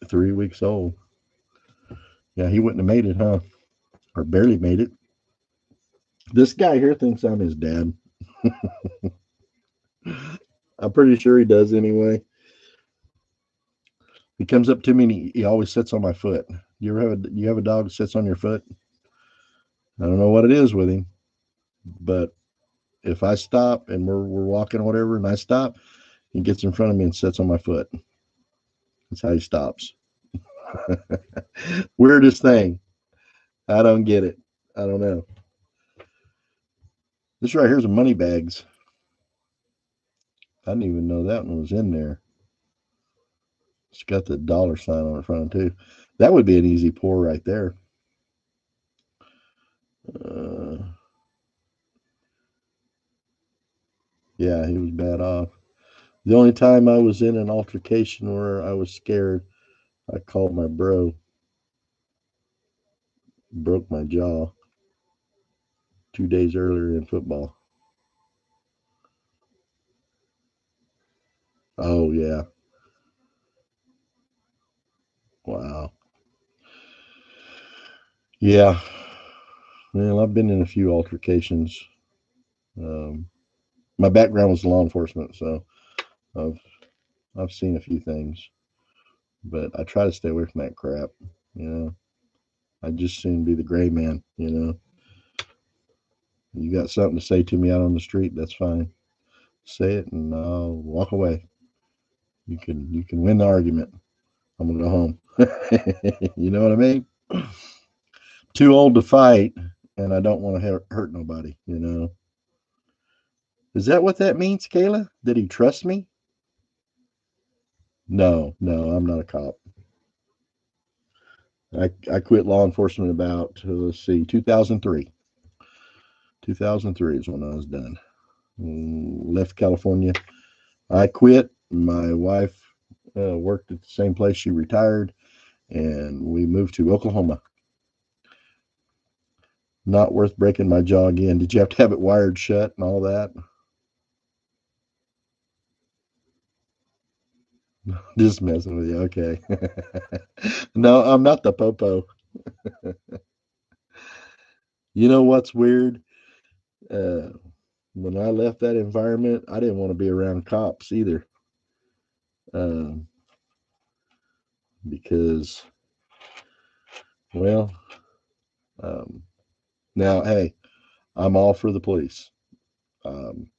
3 weeks old. Yeah, he wouldn't have made it, huh? Or barely made it. This guy here thinks I'm his dad. I'm pretty sure he does anyway. He comes up to me and he always sits on my foot. You have a dog that sits on your foot? I don't know what it is with him, but if I stop and we're walking or whatever, and I stop, he gets in front of me and sits on my foot. That's how he stops. Weirdest thing. I don't get it. I don't know. This right here's a money bags. I didn't even know that one was in there. It's got the dollar sign on the front too. That would be an easy pour right there. Uh, yeah, he was bad off. The only time I was in an altercation where I was scared, I called my bro, broke my jaw 2 days earlier in football. Oh, yeah. Wow. Yeah. Well, I've been in a few altercations. Um, my background was law enforcement, so I've I've seen a few things, but I try to stay away from that crap. You know, I just soon be the gray man. You got something to say to me out on the street? That's fine. Say it, and I'll walk away. You can win the argument. I'm gonna go home. You know what I mean? Too old to fight, and I don't want to hurt nobody. Is that what that means, Kayla? Did he trust me? No, no, I'm not a cop. I quit law enforcement about, let's see, 2003. 2003 is when I was done. Left California. I quit. My wife worked at the same place she retired, and we moved to Oklahoma. Not worth breaking my jaw again. Did you have to have it wired shut and all that? Just messing with you. Okay. No, I'm not the popo. You know what's weird? Uh, when I left that environment, I didn't want to be around cops either. Um, because, well, um, now, hey, I'm all for the police. Um,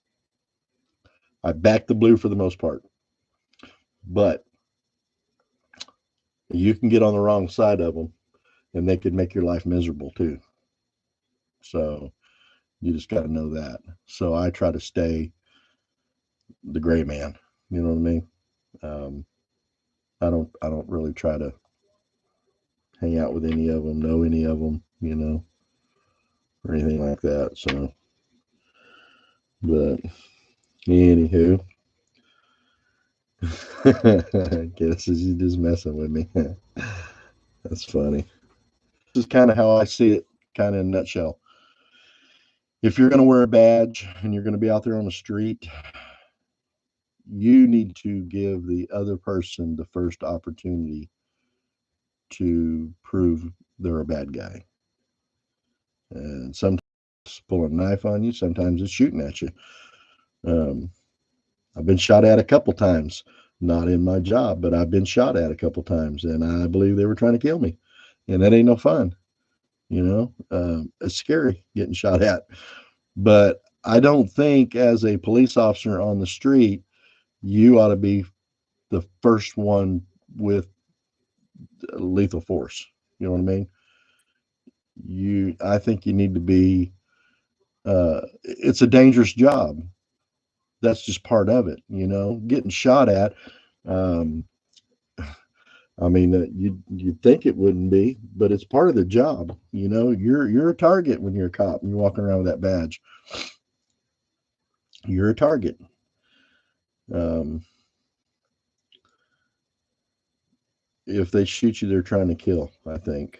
I back the blue for the most part, but you can get on the wrong side of them and they could make your life miserable too. So you just got to know that. So I try to stay the gray man. You know what I mean? Um, I don't really try to hang out with any of them, know any of them, or anything like that. So, but anywho, I guess he's just messing with me. That's funny. This is kind of how I see it, kind of in a nutshell. If you're going to wear a badge and you're going to be out there on the street, you need to give the other person the first opportunity to prove they're a bad guy. And sometimes pull a knife on you, sometimes it's shooting at you. Um, I've been shot at a couple times, not in my job, but I've been shot at a couple times, and I believe they were trying to kill me, and that ain't no fun. It's scary getting shot at, but I don't think as a police officer on the street, you ought to be the first one with lethal force. You know what I mean? I think you need to be. It's a dangerous job. that's just part of it, you know, getting shot at. Um, I mean, you'd think it wouldn't be, but it's part of the job. You know, you're a target when you're a cop and you're walking around with that badge. You're a target. Um, if they shoot you, they're trying to kill, I think.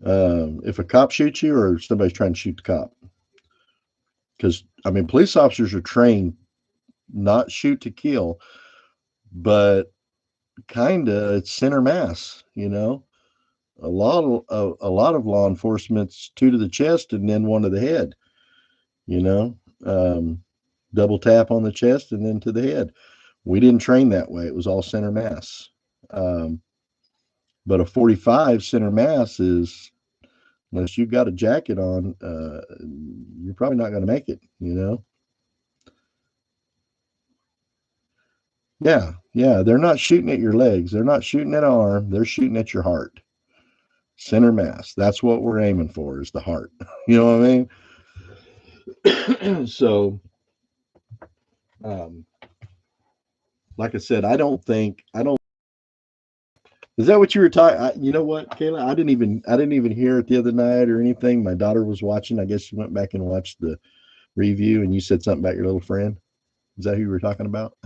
If a cop shoots you or somebody's trying to shoot the cop, because I mean, police officers are trained not shoot to kill, but kind of it's center mass. You know, a lot of law enforcement's two to the chest and then one to the head. You know, um, double tap on the chest and then to the head. We didn't train that way. It was all center mass. Um, but a 45 center mass is, unless you've got a jacket on, you're probably not going to make it, you know? Yeah, yeah. They're not shooting at your legs. They're not shooting at an arm. They're shooting at your heart. Center mass. That's what we're aiming for is the heart. You know what I mean? So, um, like I said, I don't. Is that what you were talking? You know what, Kayla? I didn't even hear it the other night or anything. My daughter was watching. I guess she went back and watched the review, and you said something about your little friend. Is that who you were talking about?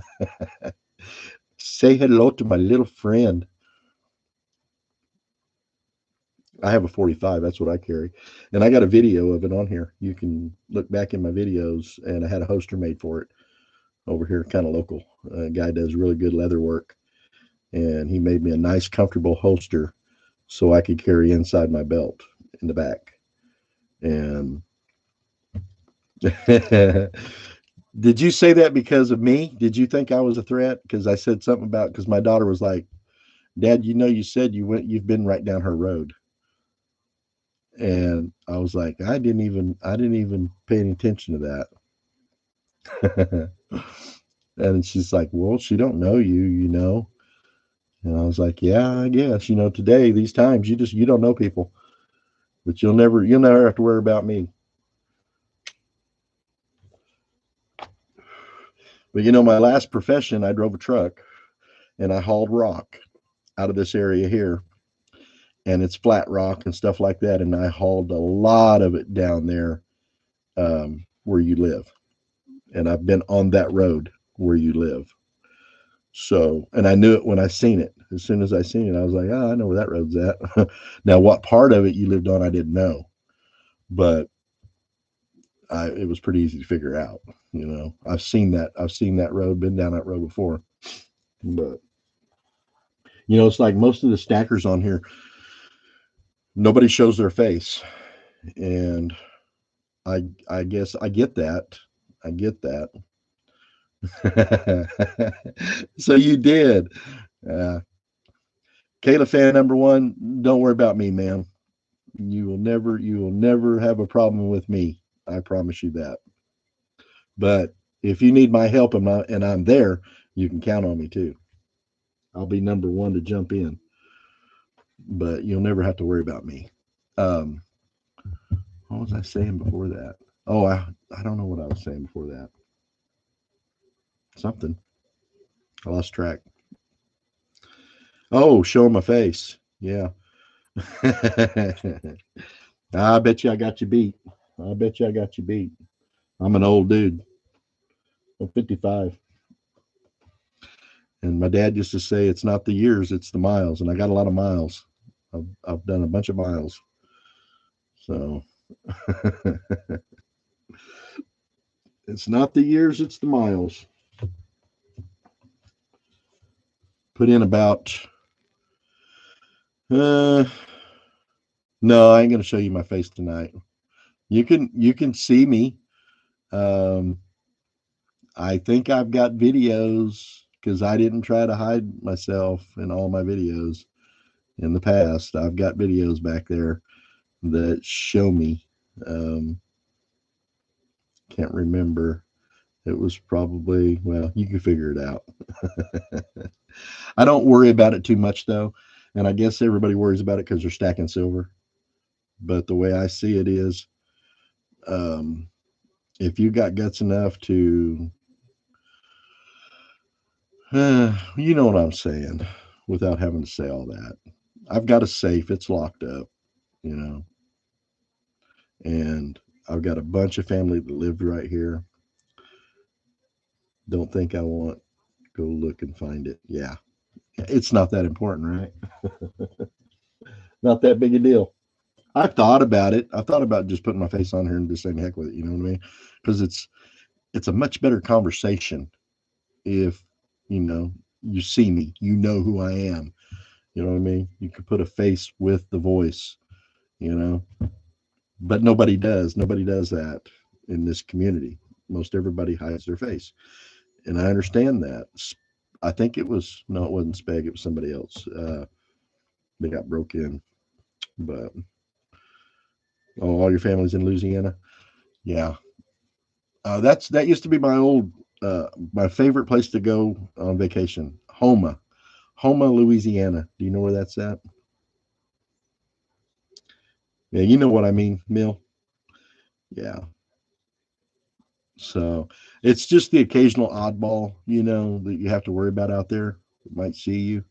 Say hello to my little friend. I have a 45. That's what I carry, and I got a video of it on here. You can look back in my videos, and I had a holster made for it over here, kind of local. A guy does really good leather work, and he made me a nice, comfortable holster so I could carry inside my belt in the back. And did you say that because of me? Did you think I was a threat? Because I said something about because my daughter was like, "Dad, you know, you said you've been right down her road," and I was like, I didn't even pay any attention to that. And she's like, "Well, she don't know you, you know." And I was like, "Yeah, I guess you know today these times you don't know people, but you'll never have to worry about me." But you know, my last profession, I drove a truck and I hauled rock out of this area here, and it's flat rock and stuff like that. And I hauled a lot of it down there where you live, and I've been on that road where you live. So, and I knew it when I seen it. As soon as I seen it, I was like, "Oh, I know where that road's at." Now, what part of it you lived on, I didn't know, but it was pretty easy to figure out. You know, I've seen that road, been down that road before, but you know, it's like most of the stackers on here, nobody shows their face, and I guess I get that. I get that. So you did. Uh, Kayla fan number one, don't worry about me, ma'am. You will never have a problem with me. I promise you that. But if you need my help and I'm there, you can count on me too. I'll be number one to jump in, but you'll never have to worry about me. Um, what was I saying before that? Oh, I don't know what I was saying before that. Something. I lost track. Oh, showing my face. Yeah. I bet you I got you beat. I bet you I got you beat. I'm an old dude. I'm 55. And my dad used to say it's not the years, it's the miles. And I got a lot of miles. I've done a bunch of miles. So it's not the years, it's the miles. Put in about, uh, no, I ain't going to show you my face tonight. You can see me. Um, I think I've got videos because I didn't try to hide myself in all my videos in the past. I've got videos back there that show me. Um, can't remember. It was probably, well, you can figure it out. I don't worry about it too much though. And I guess everybody worries about it because they're stacking silver. But the way I see it is, um, if you got guts enough to, you know what I'm saying, without having to say all that. I've got a safe, it's locked up, you know, and I've got a bunch of family that lived right here. Don't think I won't go look and find it. Yeah, it's not that important, right? Not that big a deal. I thought about it. I thought about just putting my face on here and just saying heck with it. You know what I mean? Because it's a much better conversation if you know you see me, you know who I am. You know what I mean? You could put a face with the voice. You know, but nobody does. Nobody does that in this community. Most everybody hides their face, and I understand that. I think it was no, it wasn't Speg. It was somebody else. They got broke in, but oh, all your family's in Louisiana. Yeah, that used to be my old my favorite place to go on vacation. Homa, Louisiana. Do you know where that's at? Yeah, you know what I mean, Mill. Yeah. So it's just the occasional oddball, you know, that you have to worry about out there that might see you.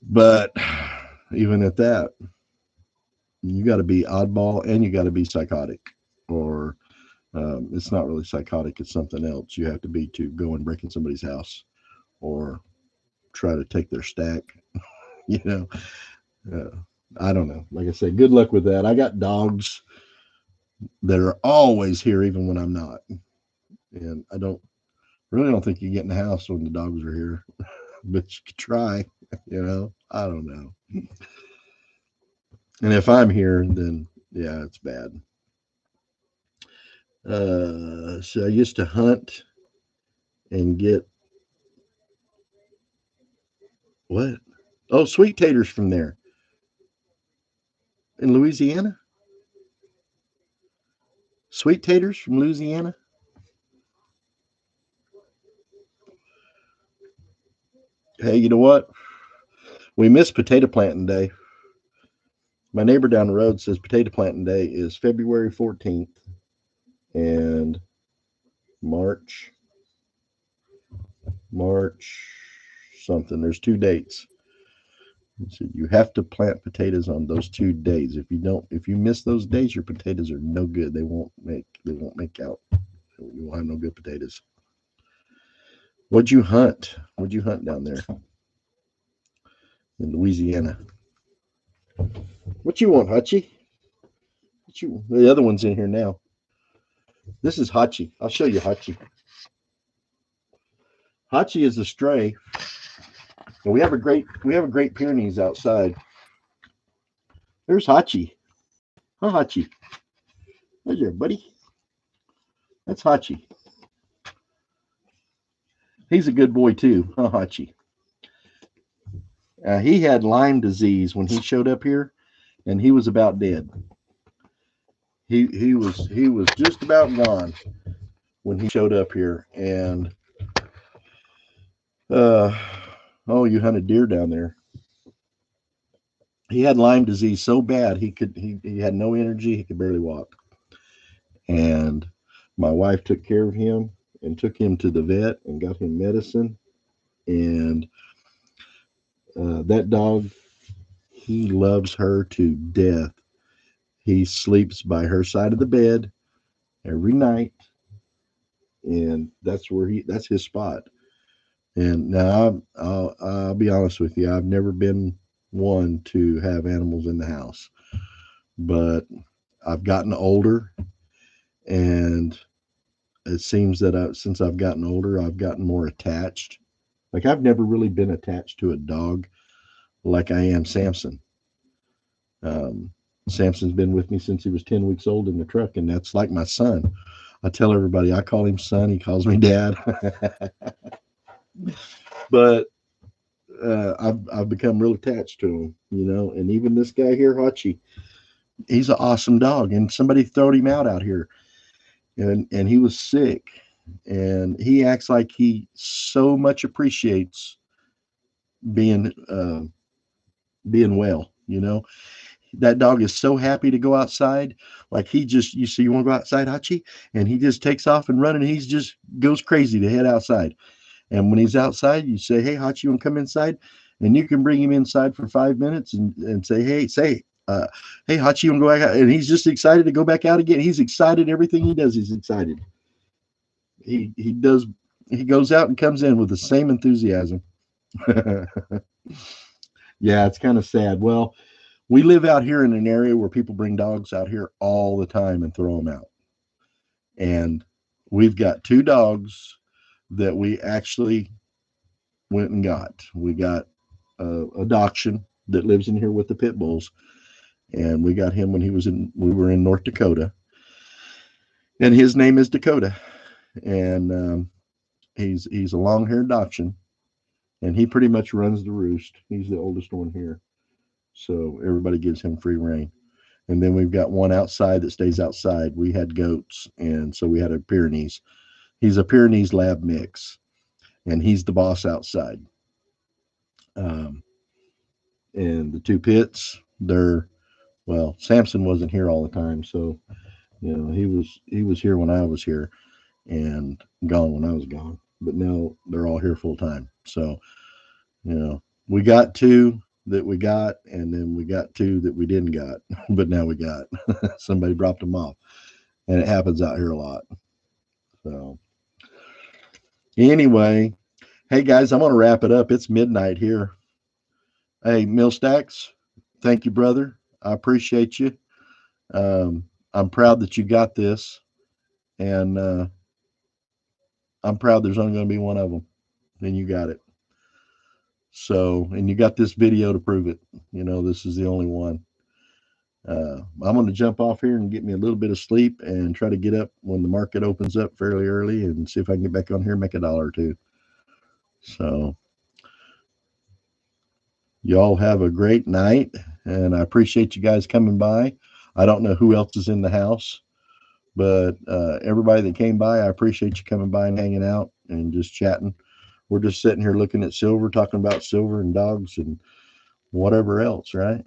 But even at that, you got to be oddball and you got to be psychotic, or it's not really psychotic; it's something else. You have to be to go and break in somebody's house or try to take their stack. You know, uh, I don't know. Like I said, good luck with that. I got dogs that are always here, even when I'm not, and I don't really don't think you get in the house when the dogs are here, but you could try. You know, I don't know. And if I'm here, then yeah, it's bad. So I used to hunt and get what? Oh, sweet taters from there in Louisiana. Sweet taters from Louisiana. Hey, you know what? We missed potato planting day. My neighbor down the road says potato planting day is February 14th and March, March something. There's two dates. So you have to plant potatoes on those 2 days. If you don't, if you miss those days, your potatoes are no good. They won't make out. You won't have no good potatoes. What'd you hunt? What'd you hunt down there in Louisiana? What you want, Hutchie? What you? The other one's in here now. This is Hachi. I'll show you Hachi. Hachi is a stray. And we have a great Pyrenees outside. There's Hachi. Huh, Hachi. There's your buddy. That's Hachi. He's a good boy too. Huh, Hachi. He had Lyme disease when he showed up here, and he was about dead. He was just about gone when he showed up here, and uh, oh, you hunted deer down there. He had Lyme disease so bad he had no energy. He could barely walk. And my wife took care of him and took him to the vet and got him medicine. And that dog, he loves her to death. He sleeps by her side of the bed every night, and that's his spot. And now I'll be honest with you, I've never been one to have animals in the house, but I've gotten older, and it seems that since I've gotten older, I've gotten more attached. Like I've never really been attached to a dog like I am Samson. Um, Samson's been with me since he was 10 weeks old in the truck, and that's like my son. I tell everybody I call him son, he calls me dad. But I've become real attached to him, you know. And even this guy here, Hachi, he's an awesome dog. And somebody throwed him out here, and he was sick, and he acts like he so much appreciates being being well, you know. That dog is so happy to go outside. Like he just, you see, you want to go outside, Hachi? And he just takes off and running. He just goes crazy to head outside. And when he's outside, you say, hey, Hachi, you want to come inside? And you can bring him inside for 5 minutes and say, hey, Hachi, you want to go back out? And he's just excited to go back out again. He's excited. Everything he does, he's excited. He does. He goes out and comes in with the same enthusiasm. Yeah, it's kind of sad. Well, we live out here in an area where people bring dogs out here all the time and throw them out. And we've got two dogs that we actually went and got. We got a dachshund that lives in here with the pit bulls, and we got him when we were in North Dakota, and his name is Dakota, and he's a long-haired dachshund, and he pretty much runs the roost. He's the oldest one here, so everybody gives him free reign. And then we've got one outside that stays outside. We had goats, and so we had a Pyrenees. He's a Pyrenees lab mix, and he's the boss outside. Um, and the two pits, well, Samson wasn't here all the time, so he was here when I was here, and gone when I was gone. But now they're all here full time. So we got two that we got, and then we got two that we didn't got, but now we got somebody dropped them off, and it happens out here a lot. So anyway, hey guys, I'm gonna wrap it up. It's midnight here. Hey, Millstacks, thank you, brother. I appreciate you. I'm proud that you got this, and I'm proud there's only going to be one of them, and you got it. So, and you got this video to prove it. This is the only one. I'm going to jump off here and get me a little bit of sleep and try to get up when the market opens up fairly early and see if I can get back on here and make $1 or $2. So, y'all have a great night, and I appreciate you guys coming by. I don't know who else is in the house, but everybody that came by, I appreciate you coming by and hanging out and just chatting. We're just sitting here looking at silver, talking about silver and dogs and whatever else, right?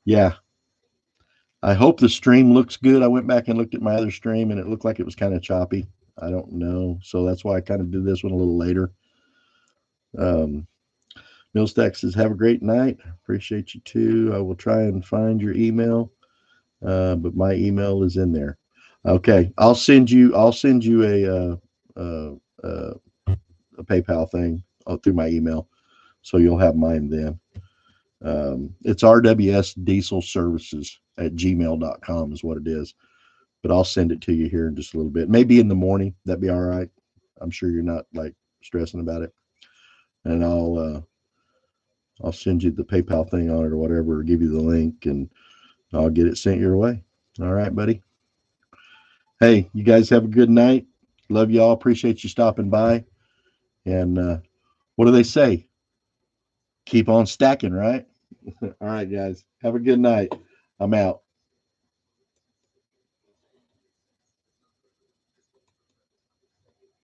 Yeah. I hope the stream looks good. I went back and looked at my other stream, and it looked like it was kind of choppy. I don't know. So that's why I kind of did this one a little later. Millstack says, have a great night. Appreciate you too. I will try and find your email, but my email is in there. Okay, I'll send you a PayPal thing through my email, so you'll have mine then. It's rwsdieselservices@gmail.com is what it is, but I'll send it to you here in just a little bit. Maybe in the morning. That'd be all right. I'm sure you're not like stressing about it, and I'll send you the PayPal thing on it or whatever, or give you the link, and I'll get it sent your way. All right, buddy. Hey, you guys have a good night. Love y'all. Appreciate you stopping by. And what do they say? Keep on stacking, right? All right, guys. Have a good night. I'm out.